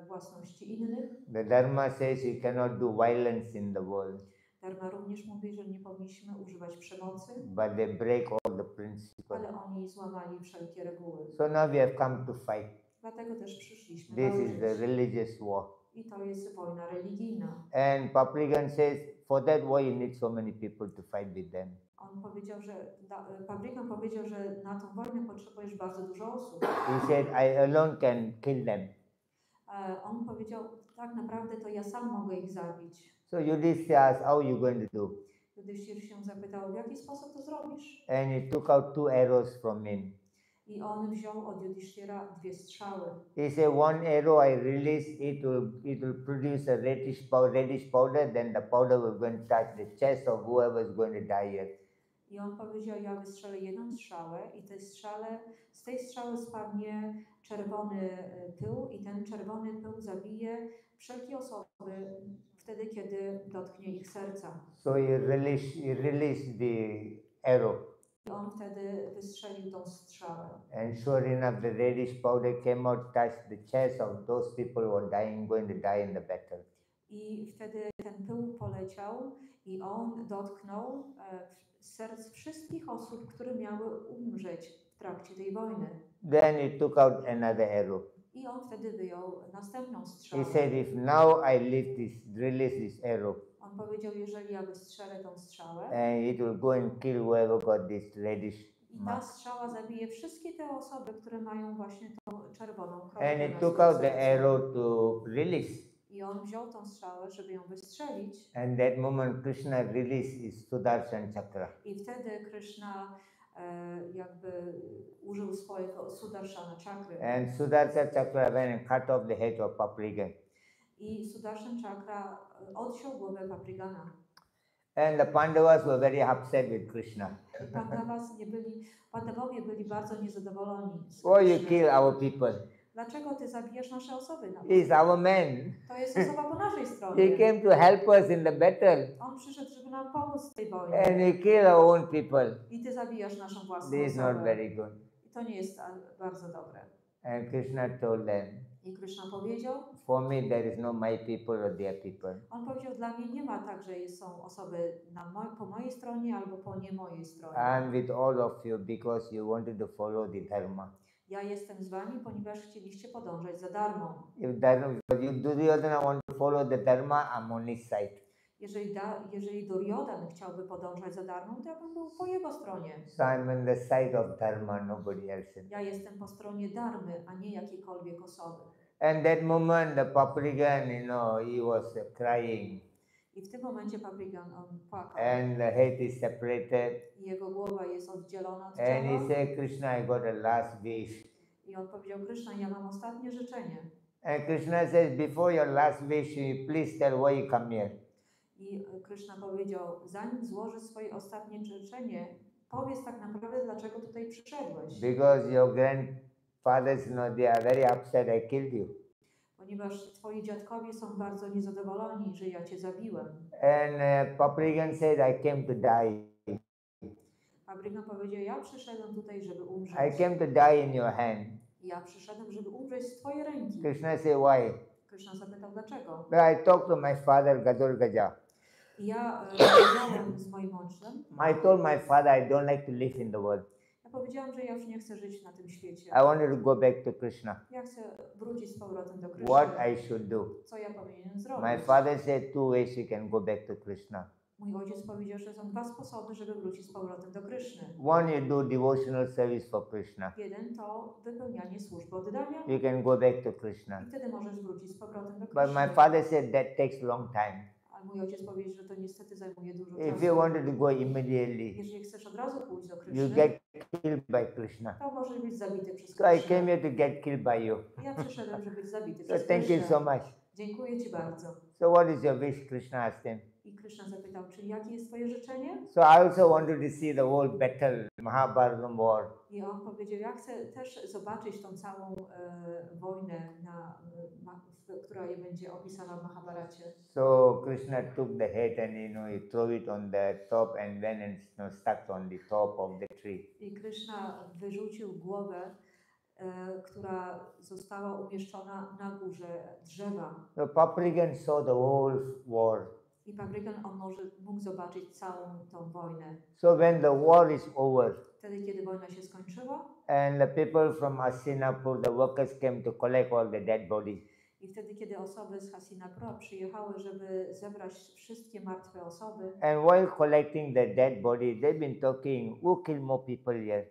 własności innych. The Dharma says you cannot do violence in the world. Dharma również mówi, że nie powinniśmy używać przemocy. But they break all the principles. Ale oni złamali wszelkie reguły. So now we have come to fight. Dlatego też przyszliśmy This walczyć. is the religious war. I to jest wojna religijna. And Paprigan says, for that why you need so many people to fight with them. On powiedział, że Paprigan powiedział, że na tą wojnę potrzebujesz bardzo dużo osób. He said, I alone can kill them. On powiedział, tak naprawdę to ja sam mogę ich zabić. So Yudhishthira asked, how you going to do? Yudhishthir się zapytał, w jaki sposób to zrobisz? And he took out 2 arrows from him. I on wziął od Yudhishthira 2 strzały. He said, one arrow I release, it will produce a reddish powder, then the powder will go and touch the chest of whoever is going to die here. I on powiedział, ja wystrzelę jedną strzałę i z tej strzały spadnie czerwony pył i ten czerwony pył zabije wszelkie osoby wtedy, kiedy dotknie ich serca. So he released the arrow. I on wtedy wystrzelił tą strzałę. And sure enough, the reddish powder came out, touched the chest of those people who are going to die in the battle. I wtedy ten pył poleciał i on dotknął serc wszystkich osób, które miały umrzeć w trakcie tej wojny. Then he took out another arrow. I on wtedy wyjął następną strzałę. He said, if now I release this arrow, On powiedział, jeżeli ja wystrzelę tą strzałę, and it will go and kill whoever got this reddish i ta mark. strzała zabije wszystkie te osoby, które mają właśnie tą czerwoną And kropkę he na took swoim out the sercu. arrow to release. I on wziął tą strzałę, żeby ją wystrzelić. And that moment Krishna released his Sudarshan chakra. I wtedy Krishna jakby użył swojego Sudarshana czakry. And Sudarshan chakra went and cut off the head of Paprigan. I Sudarshan czakra odciął głowę Paprigana. And the Pandavas were very upset with Krishna. Pandawowie byli bardzo niezadowoleni. Why you kill our people? Dlaczego ty zabijasz nasze osoby? He's our man. To jest osoba po naszej He stronie. came to help us in the battle. On przyszedł, żeby nam pomóc w tej wojnie. And he killed our own people. I ty zabijasz naszą własną This is not osobę. very good. I to nie jest bardzo dobre. And Krishna told them, I Krishna powiedział, for me there is no my people or their people. on powiedział, dla mnie nie ma tak, że są osoby po mojej stronie albo po nie mojej stronie. I am with all of you because you wanted to follow the dharma. Ja jestem z wami, ponieważ chcieliście podążać za darmą. If Duryodhana want to follow the dharma, I'm on his side. Jeżeli Duryodan chciałby podążać za Darmą, to ja bym był po jego stronie. So I'm on the side of Dharma, nobody else. Ja jestem po stronie Darmy, a nie jakiejkolwiek osoby. And that moment, the Paprigan, he was crying, I w tym momencie Paprigan on płakał. and the head is separated. I jego głowa jest oddzielona od And he ciała. said, Krishna, I got a last wish. I on powiedział, Krishna, ja mam ostatnie życzenie. And Krishna says, before your last wish, you please tell why you come here. I Krishna powiedział, zanim złożysz swoje ostatnie życzenie, powiedz tak naprawdę, dlaczego tutaj przyszedłeś. Because your grandfathers, they are very upset I killed you. Ponieważ twoi dziadkowie są bardzo niezadowoleni, że ja cię zabiłem. And Paprigan said, I came to die. Paprigan powiedział, ja przyszedłem tutaj, żeby umrzeć. I came to die in your hand. Ja przyszedłem, żeby umrzeć z twojej ręki. Krishna said, why? Krishna zapytał, dlaczego? I talked to my father, Gadol Gaja. I ja rozmawiałem z moim ojcem. I told my father I don't like to live in the world. Ja powiedziałam, że ja już nie chcę żyć na tym świecie. I wanted to go back to Krishna. Ja chcę wrócić z powrotem do Kryszny. What I should do? Co ja powinienem zrobić? My father said two ways you can go back to Krishna. Mój ojciec powiedział, że są dwa sposoby, żeby wrócić z powrotem do Kryszny. One, you do devotional service for Krishna. Jeden to wypełnianie służby oddania. You can go back to Krishna. I wtedy możesz wrócić z powrotem do But my Kryszny. father said that takes long time. Ale mój ojciec powiedział, że to niestety zajmuje dużo If czasu. you wanted to go immediately, Jeżeli chcesz od razu pójść do you Kryszny, get killed by Krishna. to możesz być zabity przez So I Kryszynę. came here to get killed by you. Ja przyszedłem, żeby być zabity So przez thank you Kryszynę. so much. Dziękuję ci bardzo. So what is your wish? Krishna asked him. I Kryszna zapytał, czy jakie jest twoje życzenie? So I also wanted to see the whole battle, Mahabharata war. I on powiedział, ja chcę też zobaczyć tą całą wojnę, która będzie opisana w Mahabharacie. So Krishna took the head and he threw it on the top and went and stuck on the top of the tree. I Kryszna wyrzucił głowę, która została umieszczona na górze drzewa. So Paprigan saw the whole war. I Paprigan mógł zobaczyć całą tą wojnę. So when the war is over, Wtedy, kiedy wojna się skończyła, and the people from Hastinapur, the workers came to collect all the dead bodies. i wtedy, kiedy osoby z Hastinapura przyjechały, żeby zebrać wszystkie martwe osoby, And while collecting the dead body, they've been talking, who killed more people here?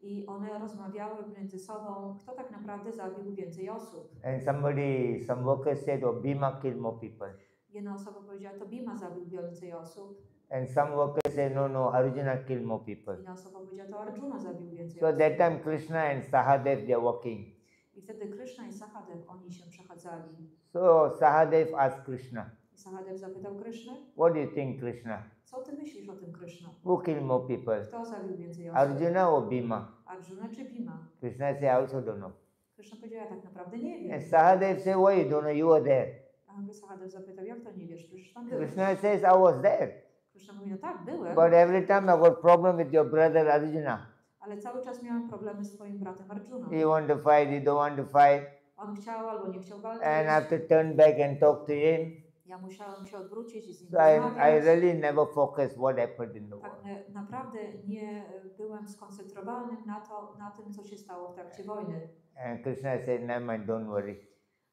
i one rozmawiały między sobą, kto tak naprawdę zabił więcej osób. And some workers said, oh, Bhima killed more people. Jedna osoba powiedziała, to Bhima zabił więcej osób. And some workers said, no, Arjuna killed more people. Inna osoba powiedziała, to Arjuna zabił więcej So osób. that time Krishna and Sahadev, they're walking. I wtedy Krishna i Sahadev, oni się przechadzali. So Sahadev asked Krishna, I Sahadev zapytał Krishnę, what do you think, Krishna? co ty myślisz o tym, Krishna? Who killed more people? Kto zabił więcej osób? Arjuna or Bhima? Arjuna czy Bhima? Krishna said, I also don't know. Krishna powiedział, ja tak naprawdę nie And wiem. Sahadev said, why you don't know? You were there. A Sahadev zapytał, jak to nie wiesz? Przecież tam byłeś. Krishna says, I was there. Krishna mówi, no tak, byłem, But every time I got problem with your brother Arjuna. ale cały czas miałem problemy z twoim bratem Arjuną. He want to fight, he don't want to fight. On chciał albo nie chciał walczyć. And I have to turn back and talk to him. Ja musiałem się odwrócić i z nim So I rozmawiać. really never focused what happened in the Tak war. naprawdę nie byłem skoncentrowany na tym, co się stało w trakcie wojny. And Krishna said, never mind, don't worry.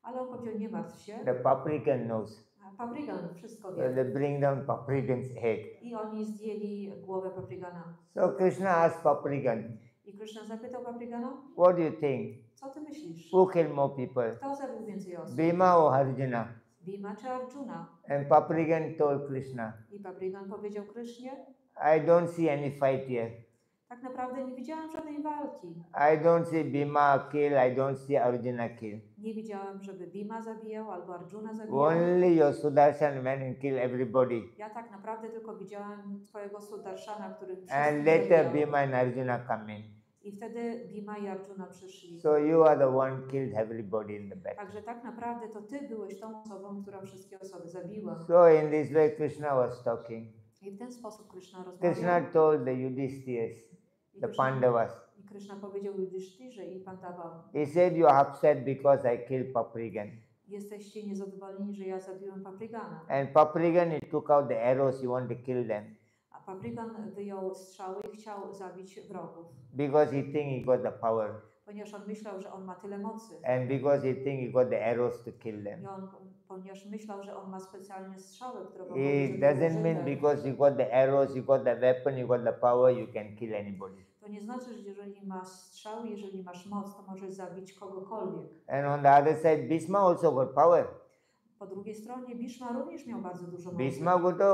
Ale on powiedział, nie martw się. The Paprikan knows. A Paprigan wszystko So wie. they bring down Paprikan's head. I oni zdjęli głowę Paprigana. So Krishna asked Paprikan, I Krishna zapytał Paprigana, what do you think? co ty myślisz? Who killed more people? Kto zabił więcej osób? Bhima or Arjuna? Bhima czy Arjuna? And Paprikan told Krishna, I Paprigan powiedział Krishnie, I don't see any fight here. tak naprawdę nie widziałem żadnej walki. I don't see Bhima kill, I don't see Arjuna kill. Nie widziałem, żeby Bhima zabijał albo Arjuna zabijał. Only your Sudarshan went and killed everybody. Ja tak naprawdę tylko widziałem twojego Sudarshana, który And wszystkich later zabijał. Bhima and Arjuna come in. I wtedy Bhima i Arjuna przyszli. So you are the one killed everybody in the battle. Także tak naprawdę to ty byłeś tą osobą, która wszystkie osoby zabiła. So in this way Krishna was talking. I w ten sposób Krishna rozmawiał. Krishna told the Yudhishthira, I the Krishna- Pandavas. I Krishna powiedział Yudhishthirze i Pandawom, He said, you are upset because I killed Paprigan. jesteście niezadowoleni, że ja zabiłem Paprigana. And Paprigan, he took out the arrows, he wanted to kill them. A Paprigan wyjął strzały i chciał zabić wrogów, Because he think he got the power. ponieważ on myślał, że on ma tyle mocy. And because he think he got the arrows to kill them. I on ponieważ myślał, że on ma specjalne strzały, które mogą It być doesn't mean użyte. because you got the arrows, you got the weapon, you got the power, you can kill anybody. To nie znaczy, że jeżeli masz strzały, jeżeli masz moc, to możesz zabić kogokolwiek. And on the other side, Bhishma also got power. Po drugiej stronie Bhishma również miał bardzo dużo mocy. Bhishma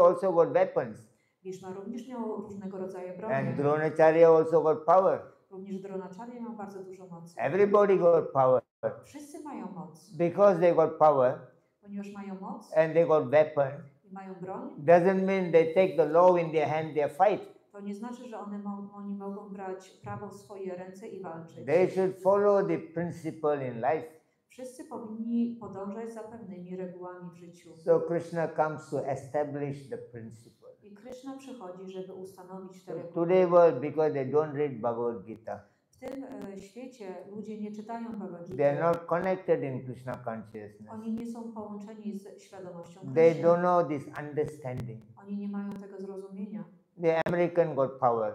also got weapons. Bhishma również miał różnego rodzaju broń. And Dronacharya also got power. Również Dronacharya miał bardzo dużo mocy. Everybody got power. Wszyscy mają moc. Because they got power Ponieważ mają moc and they got weapon, i mają broń, doesn't mean they take the law in their hand, they fight. to nie znaczy, że oni mogą brać prawo w swoje ręce i walczyć. They should follow the principle in life. Wszyscy powinni podążać za pewnymi regułami w życiu. So Krishna comes to establish the principle. I Krishna przychodzi, żeby ustanowić te So reguły. today world, because they don't read Bhagavad Gita, W tym świecie ludzie nie czytają Bhagavad they are Gita. not connected in Krishna consciousness. Oni nie są połączeni z świadomością They Krishna. don't know this understanding. Oni nie mają tego zrozumienia. The American got power.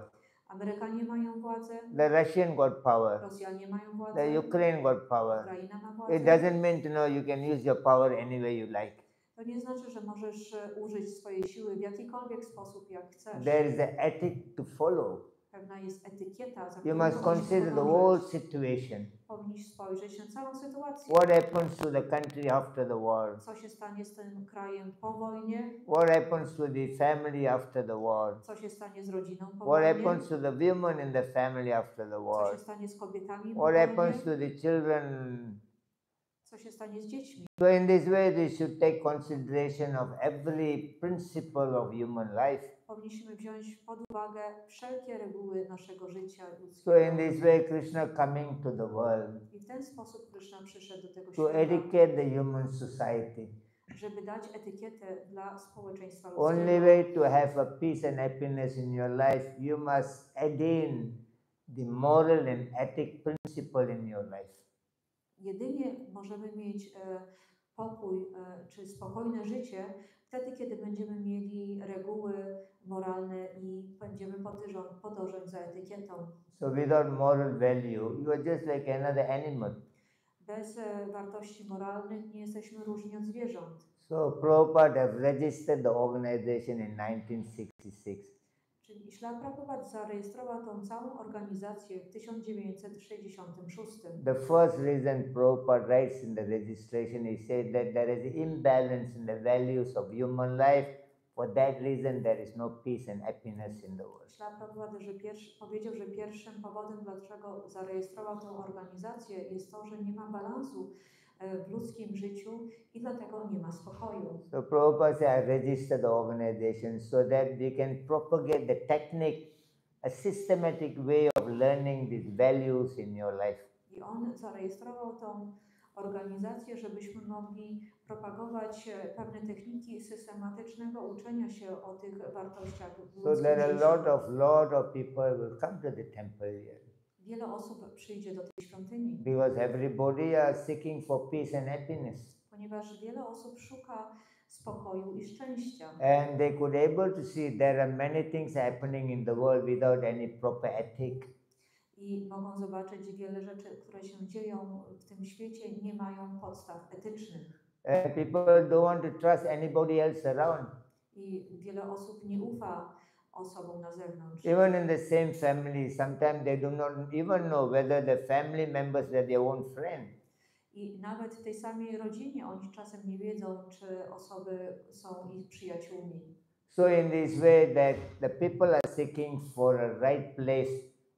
Amerykanie mają władzę, The Russian got power. Rosjanie mają władzę, The Ukraine got power. Ukraina ma It władzę. doesn't mean you can use your power any way you like. To nie znaczy, że możesz użyć swojej siły w jakikolwiek sposób, jak chcesz. There is an ethic to follow. Pewna jest etykieta, za You którą must musisz consider the podążać. whole situation. Powinniś spojrzeć na całą sytuację. What happens to the country after the war? Co się stanie z tym krajem po wojnie? What happens to the family after the war? Co się stanie z rodziną po What wojnie? happens to the women in the family after the Co war? się stanie z kobietami po What wojnie? happens to the children? Co się stanie z dziećmi? So in this way, we should take consideration of every principle of human life. Powinniśmy wziąć pod uwagę wszelkie reguły naszego życia So ludzkiego. in this way, Krishna coming to the world I w ten sposób Krishna przyszedł do tego to świata, educate the human society. żeby dać etykietę dla społeczeństwa Only ludzkiego. way to have a peace and happiness in your life, you must attain the moral and ethic principle in your life. Jedynie możemy mieć pokój czy spokojne życie wtedy, kiedy będziemy mieli reguły moralne i będziemy podążać za etykietą. So without moral value, you are just like another animal. Bez wartości moralnych nie jesteśmy różni od zwierząt. So Prabhupada have registered the organization in 1966. Czyli Śla Prabhupada zarejestrował tą całą organizację w 1966. The first reason Prabhupada writes in the registration, he said that there is imbalance in the values of human life. For that reason, there is no peace and happiness in the world. Śla Prabhupada powiedział, że pierwszym powodem, dlaczego zarejestrował tę organizację, jest to, że nie ma balansu w ludzkim życiu i dlatego nie ma spokoju. So Prabhupada said, I register the organization so that we can propagate the technique, a systematic way of learning these values in your life. I on zarejestrował tą organizację, żebyśmy mogli propagować pewne techniki systematycznego uczenia się o tych wartościach w So ludzkim there are życiu. lot of people will come to the temple here. Wiele osób przyjdzie do tej świątyni, Because everybody are seeking for peace and happiness. ponieważ wiele osób szuka spokoju i szczęścia. And they could able to see there are many things happening in the world without any proper ethic. I mogą zobaczyć wiele rzeczy, które się dzieją w tym świecie, nie mają podstaw etycznych. And people don't want to trust anybody else around. I wiele osób nie ufa osobom na zewnątrz. Even in the same family, sometimes they do not even know whether the family members are their own friend. I nawet w tej samej rodzinie oni czasem nie wiedzą, czy osoby są ich przyjaciółmi. So in this way that the people are seeking for a right place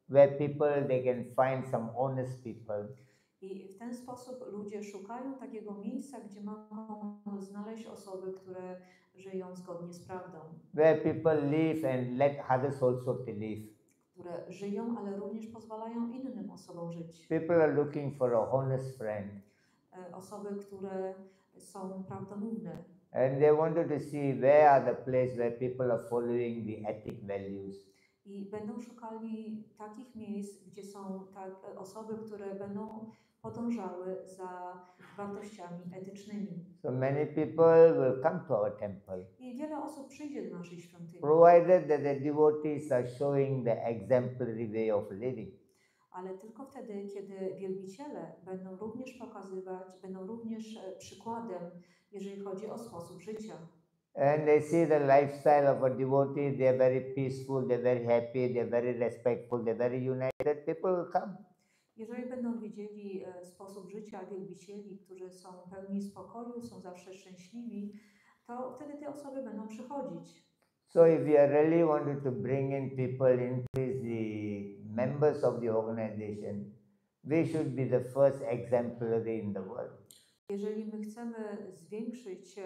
where people they can find some honest people. I w ten sposób ludzie szukają takiego miejsca, gdzie mogą znaleźć osoby, które żyją zgodnie z prawdą. Where people live and let others also to live. Które żyją, ale również pozwalają innym osobom żyć. People are looking for a honest friend. Osoby, które są prawdomówne. And they wanted to see where are the place where people are following the ethic values. I będą szukali takich miejsc, gdzie są osoby, które będą podążały za wartościami etycznymi. So many people will come to our temple, I wiele osób przyjdzie do naszej świątyni. provided that the devotees are showing the exemplary way of living. ale tylko wtedy, kiedy wielbiciele będą również pokazywać, będą również przykładem, jeżeli chodzi o sposób życia. And they see the lifestyle of a devotee, they are very peaceful, they are very happy, they are very respectful, they are very united, people will come. Jeżeli będą widzieli sposób życia wielbicieli, którzy są pełni spokoju, są zawsze szczęśliwi, to wtedy te osoby będą przychodzić. So if we are really wanted to bring in people, increase the members of the organization, we should be the first exemplary in the world. Jeżeli my chcemy zwiększyć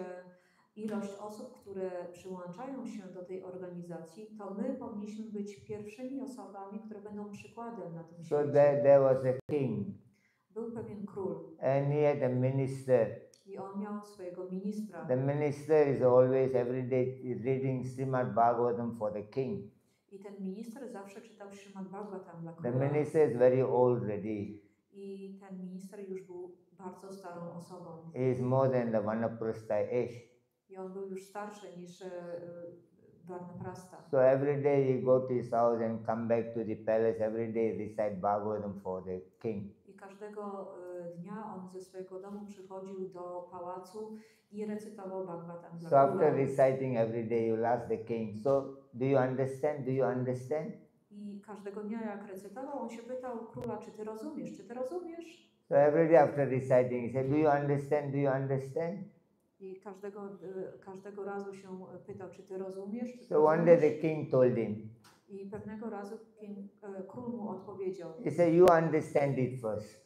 ilość osób, które przyłączają się do tej organizacji, to my powinniśmy być pierwszymi osobami, które będą przykładem na tym So świecie. there was a king, Był pewien król and he had a minister. i on miał swojego ministra. The minister is always every day reading Srimad Bhagavatam for the king. I ten minister zawsze czytał Śrimad Bhagavatam dla The króla. minister is very old already. I ten minister już był bardzo starą osobą. He is more than the Vanaprastha age. I on był już starszy niż Varnaprastha. So every day he go to his house and come back to the palace. Every day recite Bhagavatam for the king. I każdego dnia on ze swojego domu przychodził do pałacu i recytował Bhagavatam dla So after króla. reciting every day, you ask the king, so do you understand? Do you understand? I każdego dnia jak recytował, on się pytał króla, czy ty rozumiesz? Czy ty rozumiesz? So every day after reciting, he said, do you understand? Do you understand? I każdego razu się pytał, czy ty rozumiesz? Czy ty So one day the rozumiesz? king told him, I pewnego razu król mu odpowiedział. he said, you understand it first.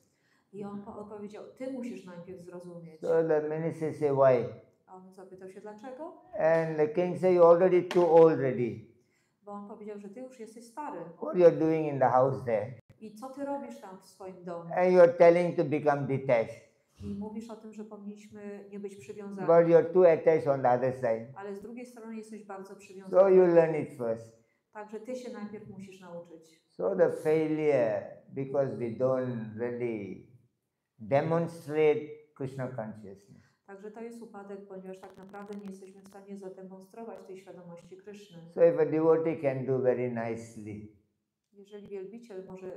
I on odpowiedział, ty musisz najpierw zrozumieć. So the minister said, why? A on zapytał się, dlaczego? And the king said, you're already too old already. Bo on powiedział, że ty już jesteś stary. What you're doing in the house there? I co ty robisz tam w swoim domu? And you're telling to become detached. I mówisz o tym, że powinniśmy nie być przywiązani. But you're too attached on the other side. Ale z drugiej strony jesteś bardzo So przywiązany. you learn it first. Także ty się najpierw musisz nauczyć. So the failure, because we don't really demonstrate Krishna consciousness. Także to jest upadek, ponieważ tak naprawdę nie jesteśmy w stanie zademonstrować tej świadomości Kryszny. So if a devotee can do very nicely, Jeżeli wielbiciel może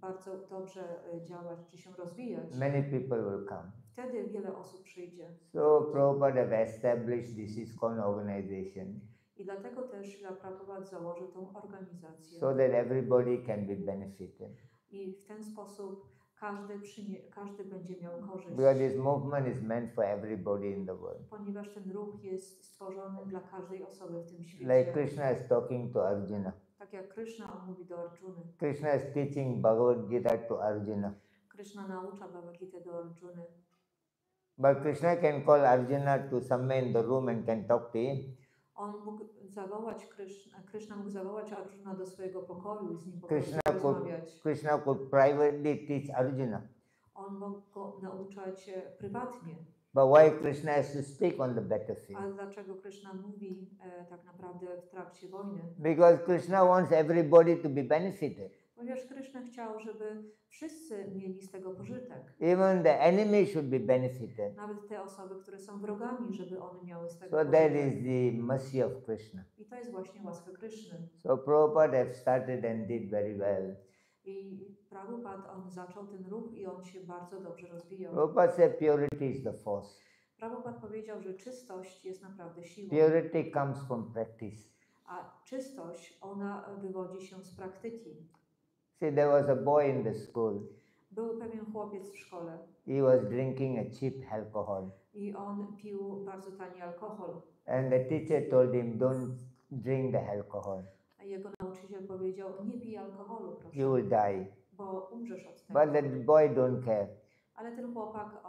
bardzo dobrze działać czy się rozwijać, many people will come. wtedy wiele osób przyjdzie. So Prabhupada have established this ISKCON organization I dlatego też Śrila Prabhupada założył tą organizację. so that everybody can be benefited. I w ten sposób każdy będzie miał korzyść. Because this movement is meant for everybody in the world. Ponieważ ten ruch jest stworzony dla każdej osoby w tym świecie. Like Krishna is talking to Arjuna. Tak jak Kryszna, on mówi do Arjuny. Krishna is teaching Bhagavad Gita to Arjuna. Kryszna naucza Bhagavad Gitę do Arjuny. But Krishna can call Arjuna to somewhere in the room and can talk to him. On mógł zawołać Kryszna mógł zawołać Arjuna do swojego pokoju i z nim po Krishna prostu could, rozmawiać. Krishna could privately teach Arjuna. On mógł go nauczać prywatnie. But why Krishna has to speak on the battlefield? Ale dlaczego Kryszna mówi tak naprawdę w trakcie wojny? Because Krishna wants everybody to be benefited. Ponieważ Kryszna chciał, żeby wszyscy mieli z tego pożytek. Even the enemy should be benefited. Nawet te osoby, które są wrogami, żeby one miały z tego So that pożytek. is the mercy of Krishna. I to jest właśnie łaska Kryszny. So Prabhupada have started and did very well. I Prabhupada, on zaczął ten ruch i on się bardzo dobrze rozwijał. Prabhupada said purity is the force. Prabhupada powiedział, że czystość jest naprawdę siłą. Purity comes from practice. A czystość, ona wywodzi się z praktyki. See, there was a boy in the school. Był pewien chłopiec w szkole He was drinking a cheap alcohol. i on pił bardzo tani alkohol. And the teacher told him, don't drink the alcohol. A jego nauczyciel powiedział, nie pij alkoholu, proszę, You will die. bo umrzesz od tego. But the boy don't care. Ale ten chłopak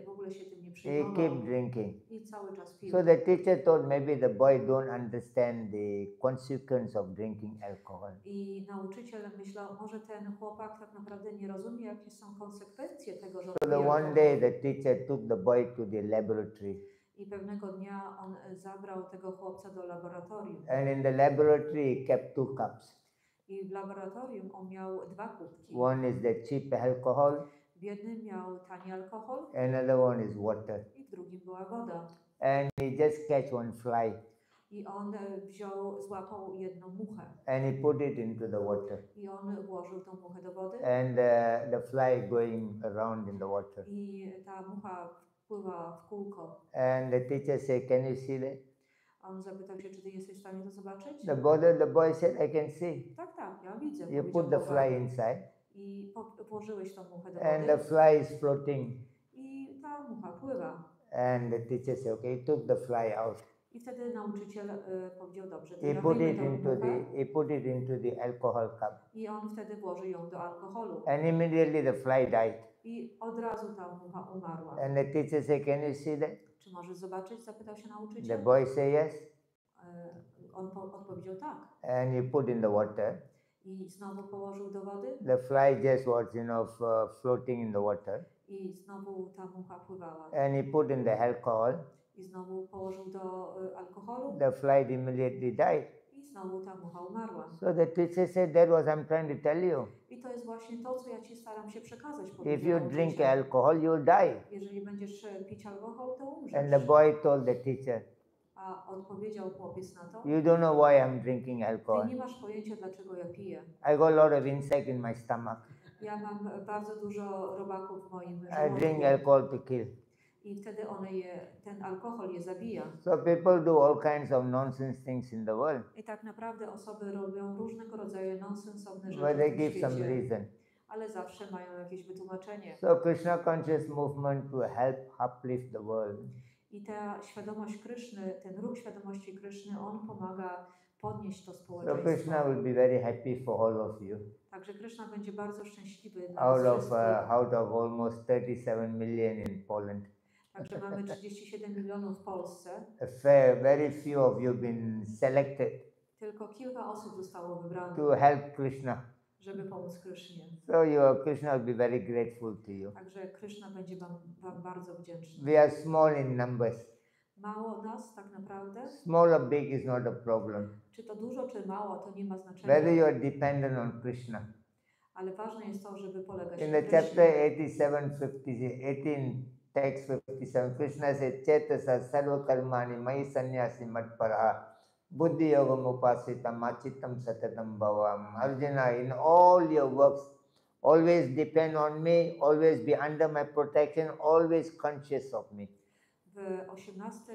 w ogóle się tym nie He przejmował keep drinking. i cały czas pił. So the teacher thought maybe the boy don't understand the consequence of drinking alcohol. I nauczyciel myślał, może ten chłopak tak naprawdę nie rozumie, jakie są konsekwencje tego, że So pije the one alkohol. day the teacher took the boy to the laboratory. I pewnego dnia on zabrał tego chłopca do laboratorium. And in the laboratory he kept two cups. I w laboratorium on miał dwa kubki. One is the cheap alcohol, W jednym miał tani alkohol another one is water. i w drugim była woda. And he just catch one fly. I on złapał jedną muchę. And he put it into the water. I on włożył tą muchę do wody. And the fly going around in the water. I ta mucha pływa w kółko. And the teacher said, "Can you see that?" On zapytał się, czy ty jesteś w stanie to zobaczyć? The boy said, "I can see." Tak, ja widzę. You put the fly inside. I włożyłeś tą muchę do And wody. the fly is floating. I ta mucha pływa. And the teacher said, "Okay," he took the fly out. I wtedy nauczyciel powiedział, dobrze, He put it into the alcohol cup. I on wtedy włoży ją do alkoholu. And immediately the fly died. I od razu ta mucha umarła. And the teacher said, "Can you see that?" Czy możesz zobaczyć? Zapytał się nauczyciel. The boy said yes. On odpowiedział tak. And he put in the water. I znowu położył do wody. The fly just was, floating in the water. I znowu ta mucha pływała. And he put in the alcohol. I znowu położył do alkoholu. The fly immediately died. I znowu ta mucha umarła. So the teacher said, "That was I'm trying to tell you. I to jest właśnie to, co ja ci staram się przekazać. If you drink alcohol, you'll die." Jeżeli będziesz pić alkohol, to umrzesz. And the boy told the teacher, A odpowiedział chłopiec na to. "You don't know why I'm drinking Ty alcohol. nie masz pojęcia, dlaczego ja piję. I got a lot of insect in my stomach. Ja mam bardzo dużo robaków w moim I żołądku. drink alcohol to kill." I wtedy ten alkohol je zabija. So people do all kinds of nonsense things in the world, I tak naprawdę osoby robią różnego rodzaju nonsensowne but rzeczy they w tym give some świecie, reason. ale zawsze mają jakieś wytłumaczenie. So Krishna conscious movement to help uplift the world. I ta świadomość Kryszny, ten ruch świadomości Kryszny, on pomaga podnieść to So społeczeństwo. Krishna will be very happy for all of you. Także Kryszna będzie bardzo szczęśliwy dla Out nas of wszystkich. almost 37 million in Poland. Także mamy 37 milionów w Polsce. Very few of you been selected Tylko kilka osób zostało wybranych, to help Krishna. żeby pomóc Krysznie. So your Krishna will be very grateful to you. Także Kryszna będzie wam bardzo wdzięczny. We are small in numbers. Mało nas tak naprawdę. Small or big is not a problem. Czy to dużo, czy mało, to nie ma znaczenia. Whether you are dependent on Krishna. Ale ważne jest to, żeby polegać In na the chapter Krysznie. 18, text 57, Krishna said, "Chetasa sarva karmani mai sannyasi matparaha buddhi yogam upasita machitam satatam bhavam." Arjuna, in all your works, always depend on me, always be under my protection, always conscious of me. W 18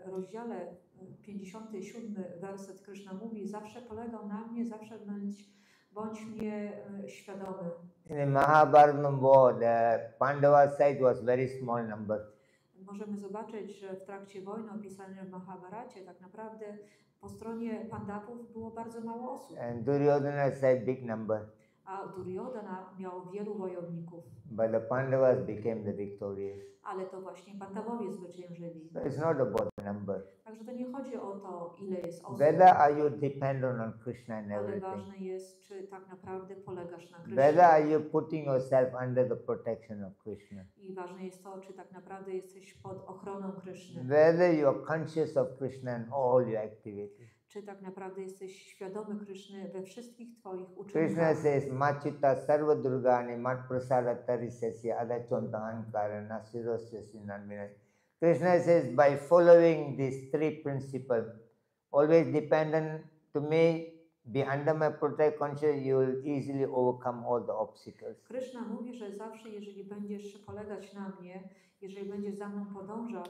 rozdziale, 57 werset Kryszna mówi, zawsze polegał na mnie, zawsze bądź mnie świadomy. In the Mahabharata war, the Pandava side was very small number. Możemy zobaczyć, że w trakcie wojny opisanej w Mahabharacie tak naprawdę po stronie Pandawów było bardzo mało osób. And Duryodhana side big number. A Duryodhana miał wielu wojowników. But the Pandavas became the victorious. Ale to właśnie Pandawowie zwyciężyli. So it's not about the number. Także to nie chodzi o to, ile jest osób. Whether are you dependent on Krishna and Ale everything. ważne jest, czy tak naprawdę polegasz na Whether Krysznie. are you putting yourself under the protection of Krishna. I ważne jest to, czy tak naprawdę jesteś pod ochroną Kryszny. Whether you are conscious of Krishna in all your activities. Czy tak naprawdę jesteś świadomy Kryszny we wszystkich twoich Krishna uczynkach. says, "Machita sarva durgani mat prasada tarisasya adachonta ankara nasirosya nanvina." Krishna says, by following these three principles, always dependent to me, be under my protect conscious, you will easily overcome all the obstacles. Kryszna mówi, że zawsze jeżeli będziesz polegać na mnie, jeżeli będziesz za mną podążał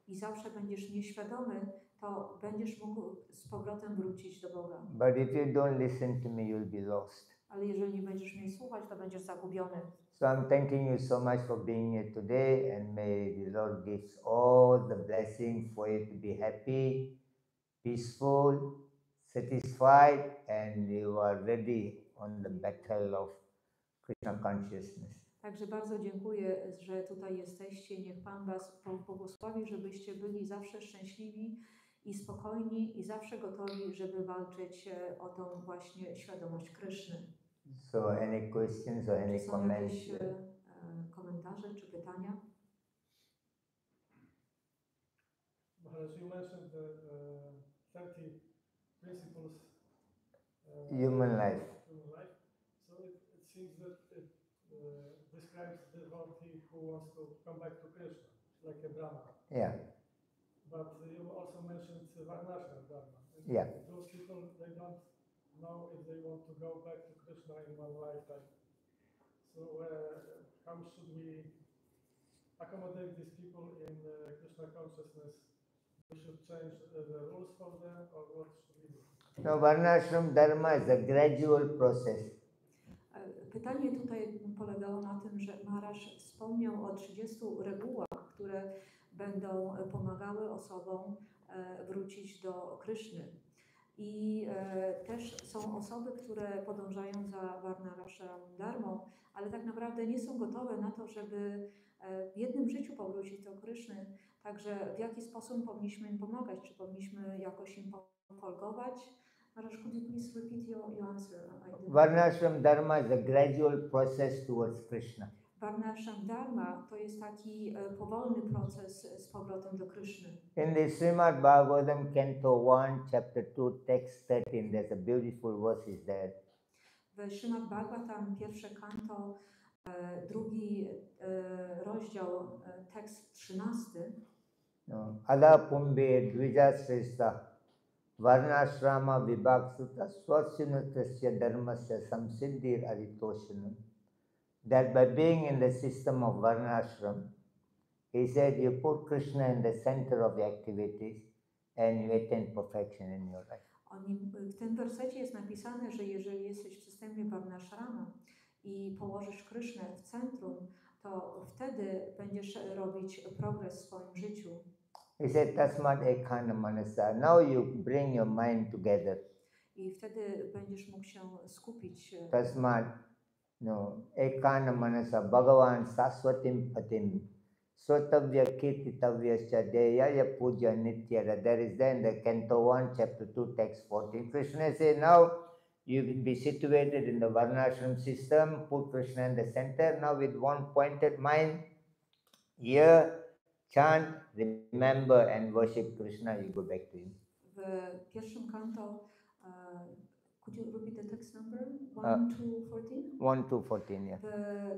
i zawsze będziesz mnie świadomy, to będziesz mógł z powrotem wrócić do Boga. But if you don't listen to me, you'll be lost. Ale jeżeli nie będziesz mnie słuchać, to będziesz zagubiony. So I'm thanking you so much for being here today, and may the Lord gives all the blessings for you to be happy, peaceful, satisfied, and you are ready on the battle of Krishna consciousness. Także bardzo dziękuję, że tutaj jesteście. Niech Pan was błogosławi, żebyście byli zawsze szczęśliwi i spokojni i zawsze gotowi, żeby walczyć o tą właśnie świadomość Kryszny. So any questions or any Czy są comments? jakieś komentarze czy pytania? Maharaj, you mentioned the 30 principles Human life. human life. So it seems that it describes the devotee who wants to come back to Krishna, like a Brahma. Yeah. but you also mentioned Varnashram Dharma. And Yeah. those people, they don't know if they want to go back to Krishna in one lifetime. So how should we accommodate these people in Krishna consciousness? We should change the rules for them, or what should we do? Now, Varnashram Dharma is a gradual process. Pytanie tutaj polegało na tym, że Maharaj wspomniał o 30 regułach, które będą pomagały osobom wrócić do Kryszny. I też są osoby, które podążają za Varnashram Dharmą, ale tak naprawdę nie są gotowe na to, żeby w jednym życiu powrócić do Kryszny. Także w jaki sposób powinniśmy im pomagać? Czy powinniśmy jakoś im folgować? Maharaj, could you please repeat your answer? Varnashram Dharma is a gradual process towards Krishna. Varnashram Dharma to jest taki powolny proces z powrotem do Kryszny. In the Srimad Bhagavatam, Canto 1, Chapter 2, Text 13, there's a beautiful verse is there. W Srimad Bhagavatam, pierwsze kanto, drugi rozdział, tekst 13. No. Ada Pumbe Dvijashrestha Varnashrama Vibhaksuta Swasinutasya Dharmasya Samsiddhir Aritoshanam. That by being in the system of Varnashram, he said you put Krishna in the center of the activities and you attain perfection in your life. W tym wersecie jest napisane, że jeżeli jesteś w systemie Varnashrama i położysz Krysznę w centrum, to wtedy będziesz robić progres w swoim życiu. He said, Tasmat ekana manasa. Now you bring your mind together. I wtedy będziesz mógł się skupić. Tasmat, no, ekana manasa. Bhagavan saswatim patim. Sotavya kirtitavyascha deyaya puja nityara. There is then the Canto 1, Chapter 2, Text 14. Krishna says, now you will be situated in the Varnashram system. Put Krishna in the center. Now with one pointed mind, here, chant, remember and worship Krishna, you go back to him. W pierwszym kanto, could you repeat the text number? 1 to 14? 1 to 14, yeah.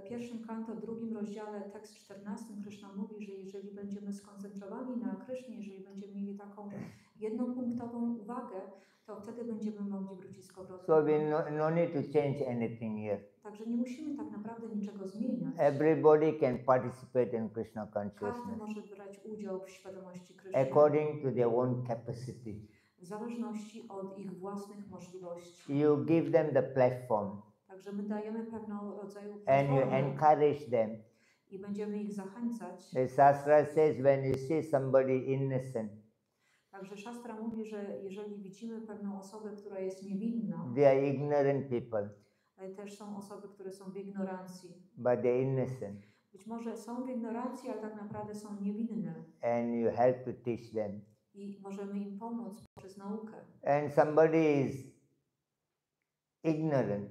W pierwszym kanto, drugim rozdziale, tekst 14, Krishna mówi, że jeżeli będziemy skoncentrowani na Krysznie, jeżeli będziemy mieli taką jednopunktową uwagę, to wtedy będziemy mogli wrócić z powrotem. So we no need to change anything here. Także nie musimy tak naprawdę niczego zmieniać. Everybody can participate in Krishna Każdy consciousness może brać udział w świadomości Kryszny according to their own capacity. w zależności od ich własnych możliwości. You give them the platform Także my dajemy pewną rodzaju and you platformę encourage them. i będziemy ich zachęcać. The Shastra says when you see somebody innocent, Także Szastra mówi, że jeżeli widzimy pewną osobę, która jest niewinna, they are ignorant people, ale też są osoby, które są w ignorancji. but they're innocent. Być może są w ignorancji, ale tak naprawdę są niewinne. And you help to teach them. I możemy im pomóc poprzez naukę. And somebody is ignorant,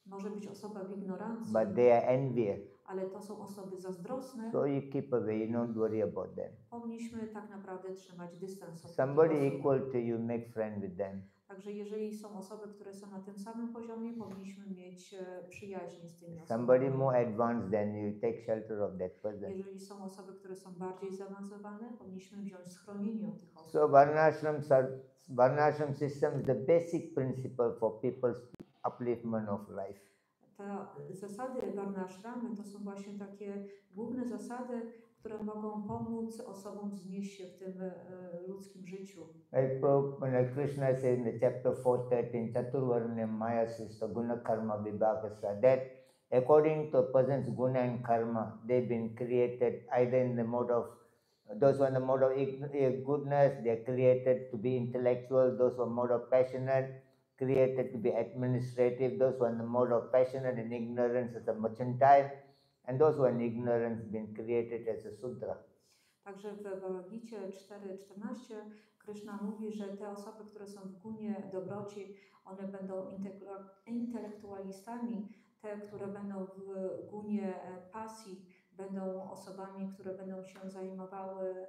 Może być osoba w ignorancji, but they are envious. ale to są osoby zazdrosne. So you keep away, you don't worry about them. Powinniśmy tak naprawdę trzymać dystans od Somebody takich osób. equal to you, make friend with them. Także jeżeli są osoby, które są na tym samym poziomie, powinniśmy mieć przyjaźń z tymi Somebody osobami. more advanced than you, take shelter of that person. Jeżeli są osoby, które są bardziej zaawansowane, powinniśmy wziąć schronienie od tych osób. So Varnashram system is the basic principle for people's upliftment of life. Te zasady Varnashramy to są właśnie takie główne zasady, które mogą pomóc osobom wznieść się w tym ludzkim życiu. Like Krishna says in the chapter 4:13, Chaturvarnyam Maya Srishta Guna Karma Vibhagasa, that according to a person's guna and karma, they've been created either in the mode of, those who are in the mode of goodness, they're created to be intellectual, those who are mode of passionate, created to be administrative, those who are in the mode of passionate and ignorance as a mercantile, and those who are in ignorance been created as a Sudra. Także w Bhagavad Gita 4:14 Krishna mówi, że te osoby, które są w gunie dobroci, one będą intelektualistami, te, które będą w gunie pasji, będą osobami, które będą się zajmowały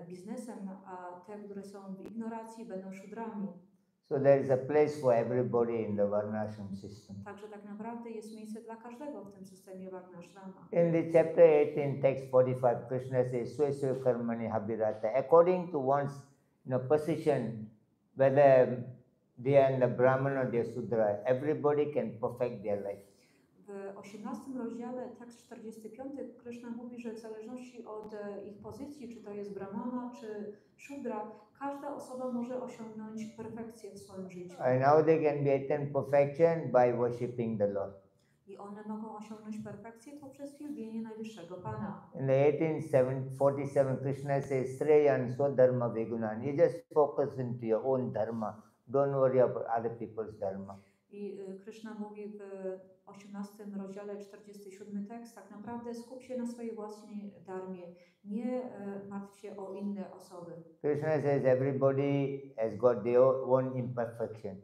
biznesem, a te, które są w ignorancji, będą szudrami. So there is a place for everybody in the Varnashram system. Także tak naprawdę jest miejsce dla każdego w tym systemie Varnashrama. In the chapter 18, text 45, Krishna says, Swesva karmani habirata. According to one's position, whether they are in the Brahman or they are Sudra, everybody can perfect their life. W 18 rozdziale, tekst 45, Krishna mówi, że w zależności od ich pozycji, czy to jest Brahmana, czy Shudra, każda osoba może osiągnąć perfekcję w swoim życiu. And how they can be attain perfection? By worshipping the Lord. I one mogą osiągnąć perfekcję poprzez wielbienie Najwyższego Pana. In the 1847, Krishna says, Sreyan Swadharma Vegunan. You just focus into your own dharma. Don't worry about other people's dharma. I Krishna mówi w 18 rozdziale 47 tekst, tak naprawdę skup się na swojej własnej dharmie. Nie martw się o inne osoby. Krishna says everybody has got their own imperfection.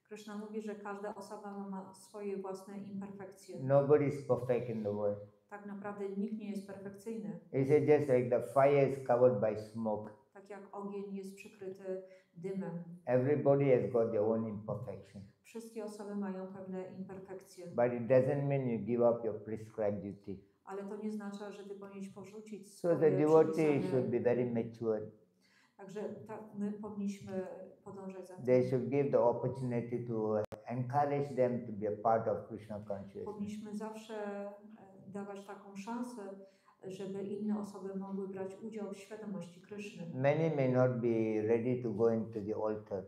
Krishna mówi, że każda osoba ma swoje własne imperfekcje. Nobody is perfect in the world. Tak naprawdę nikt nie jest perfekcyjny. He said just like the fire is covered by smoke. Tak jak ogień jest przykryty dymem. Everybody has got their own imperfection. Wszystkie osoby mają pewne imperfekcje. But it doesn't mean you give up your prescribed duty. Ale to nie znaczy, że ty powinieneś porzucić So the swoje devotee should przypisane. be very mature. Także my powinniśmy podążać za tym. They should give the opportunity to encourage them to be a part of Krishna consciousness. Powinniśmy zawsze dawać taką szansę, żeby inne osoby mogły brać udział w świadomości Kryszny. Many may not be ready to go into the altar.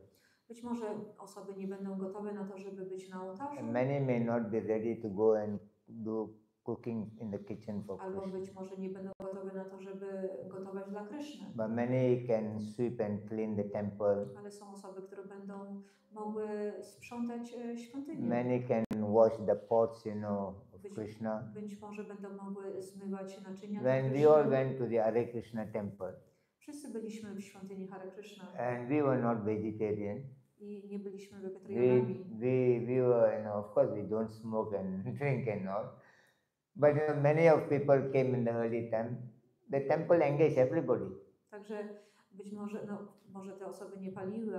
Być może osoby nie będą gotowe na to, żeby być na ołtarzu, And many may not be ready to go and do cooking in the kitchen for albo Krishna. być może nie będą gotowe na to, żeby gotować dla Kryszny. But many can sweep and clean the temple. Ale są osoby, które będą mogły sprzątać świątynię. Many can wash the pots, of Być, Krishna. być może będą mogły zmywać naczynia. When dla we all Kryszny. went to the Hare Krishna temple, Wszyscy byliśmy w świątyni Hare Krishna and we were not vegetarian. i nie byliśmy We wegetarianami. were, of course, we don't smoke and drink and all. But many of people came in the early time. The temple engaged everybody. Także być może, może te osoby nie paliły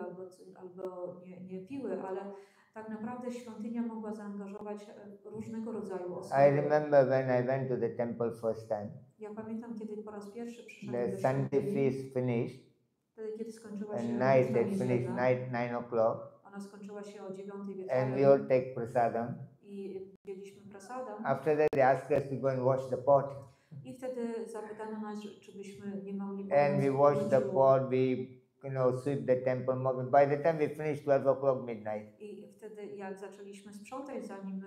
albo nie piły, ale tak naprawdę świątynia mogła zaangażować różnego rodzaju osoby. I remember when I went to the temple first time. Ja pamiętam, kiedy po raz pierwszy przyszedłem The do Sunday świątyni, feast finished, wtedy kiedy skończyła and się night modlitwa they finished niedzielna. 9 o'clock, Ona skończyła się o 9 and we wieczorem all take prasadam. i wzięliśmy prasadam. After that, they asked us to go and wash the pot, I wtedy zapytano nas, czy byśmy nie mogli and we pomóc washed the w pot. We sweep the temple. By the time we finished 12 o'clock midnight. I wtedy jak zaczęliśmy sprzątać, zanim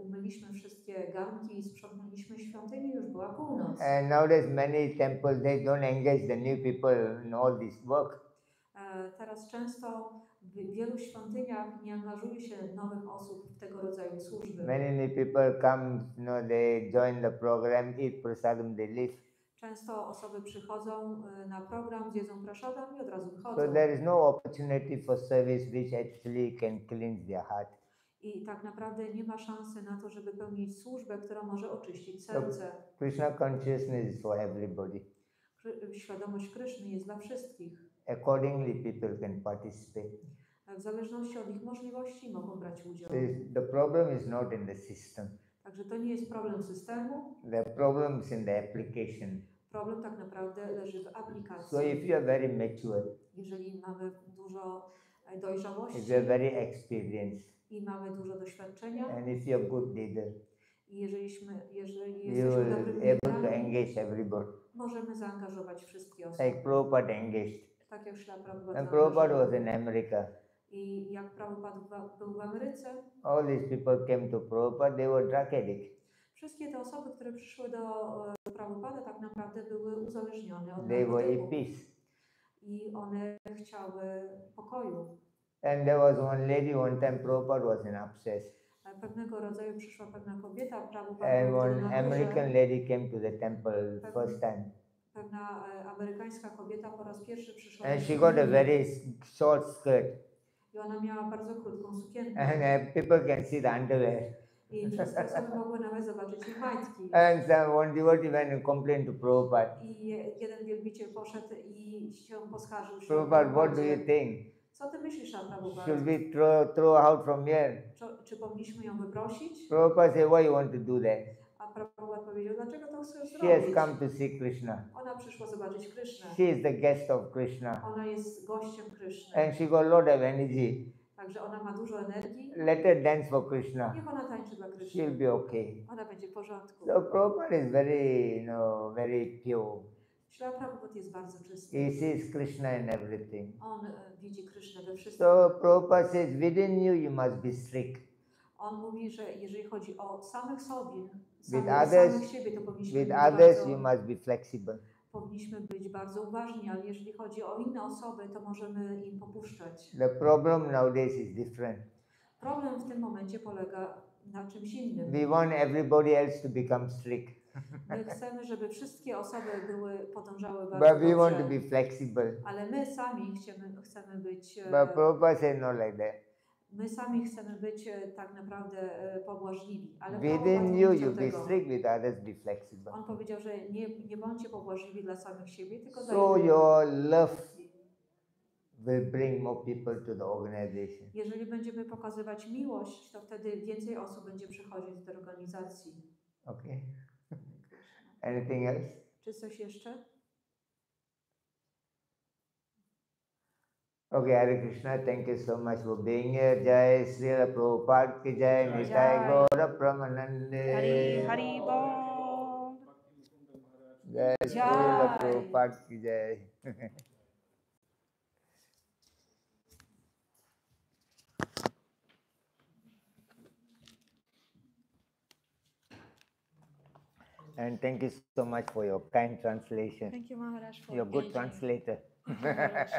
umyliśmy wszystkie garnki i sprzątnęliśmy świątynię, już była północ. And nowadays, many temples they don't engage the new people in all this work. Teraz często w wielu świątyniach nie angażuje się nowych osób w tego rodzaju służby. Many new people come, they join the program, eat prasadam, they leave. Często osoby przychodzą na program, zjedzą prasadam i od razu So wychodzą. there is no opportunity for service which actually can cleanse their heart. I tak naprawdę nie ma szansy na to, żeby pełnić służbę, która może oczyścić serce. Krishna consciousness is for everybody. Świadomość Kryszny jest dla wszystkich. Accordingly, people can participate. W zależności od ich możliwości mogą brać udział. The problem is not in the system. Także to nie jest problem systemu. The problem is in the application. Problem tak naprawdę leży w aplikacji. So if you are very mature, Jeżeli mamy dużo if dojrzałości you are very experienced, i mamy dużo doświadczenia and if you are good leader, i jeżeli you jesteśmy will dobrymi able to liderami, engage everybody. możemy zaangażować wszystkie osoby. Like Prabhupada engaged. Tak jak Śla Prabhupada When Prabhupada zaangażował. was in America, I jak Prabhupada był w Ameryce, all these people came to Prabhupada, they were drug addicts. wszystkie te osoby, które przyszły do Prabhupada, tak naprawdę były uzależnione od They were in narkotyków. peace. I one chciały pokoju. And there was one lady, one time Prabhupada was in abscess. Pewnego rodzaju przyszła pewna kobieta, Prabhupada And był one na górze. American lady came to the temple first time. Pewna amerykańska kobieta po raz pierwszy przyszła And do she got a świątyni very short skirt. i ona miała bardzo krótką sukienkę. And people can see the underwear. I wszystkie osoby mogły nawet zobaczyć jej majtki. And one devotee went and complained to Prabhupada. I jeden wielbiciel poszedł i się poskarżył się. Prabhupada, what do you Prabhupadzie. think? Co ty myślisz, Prabhupada? Should we throw out from here? Czy powinniśmy ją wyprosić? Prabhupada said, why you want to do that? A Prabhupada powiedział, dlaczego to chcesz She has zrobić? come to see Krishna. Ona przyszła zobaczyć Krishnę. She is the guest of Krishna. Ona jest gościem Krishny. And she got a lot of energy. Także ona ma dużo energii. Let her dance for Krishna. Niech ona tańczy dla Krishny. She'll be okay. Ona będzie w porządku. So Prabhupada is very, very pure. Śla Prabhupada jest bardzo czysty. He sees Krishna in everything. On widzi Krishnę we wszystkim. So Prabhupada says, within you must be strict. On mówi, że jeżeli chodzi o samych sobie, With siebie, to powinniśmy with być others bardzo, you must be flexible. powinniśmy być bardzo uważni, ale jeżeli chodzi o inne osoby, to możemy im popuszczać. The problem nowadays is different. Problem w tym momencie polega na czymś innym. We want everybody else to become strict. My chcemy, żeby wszystkie osoby podążały But bardzo we want to dobrze, be flexible. ale my sami chcemy być But Prabhupada said not like that. my sami chcemy być tak naprawdę pobłażliwi, ale Within Prabhupada you, nie chciał you be tego. strict, with others be flexible. On powiedział, że nie bądźcie pobłażliwi dla samych siebie, tylko dla So innych. your love will bring more people to the organization. Jeżeli będziemy pokazywać miłość, to wtedy więcej osób będzie przychodzić do organizacji. Okay. Anything else? Czy coś jeszcze? Okay, Hare Krishna, thank you so much for being here. Jai Srila Prabhupada ki jai, Nitai Jai. Gaura Pramanande. Hari Bol. Jai Srila Prabhupada ki jai. And thank you so much for your kind translation. Thank you, Maharaj, for You're a good engaging. translator. Maharaj.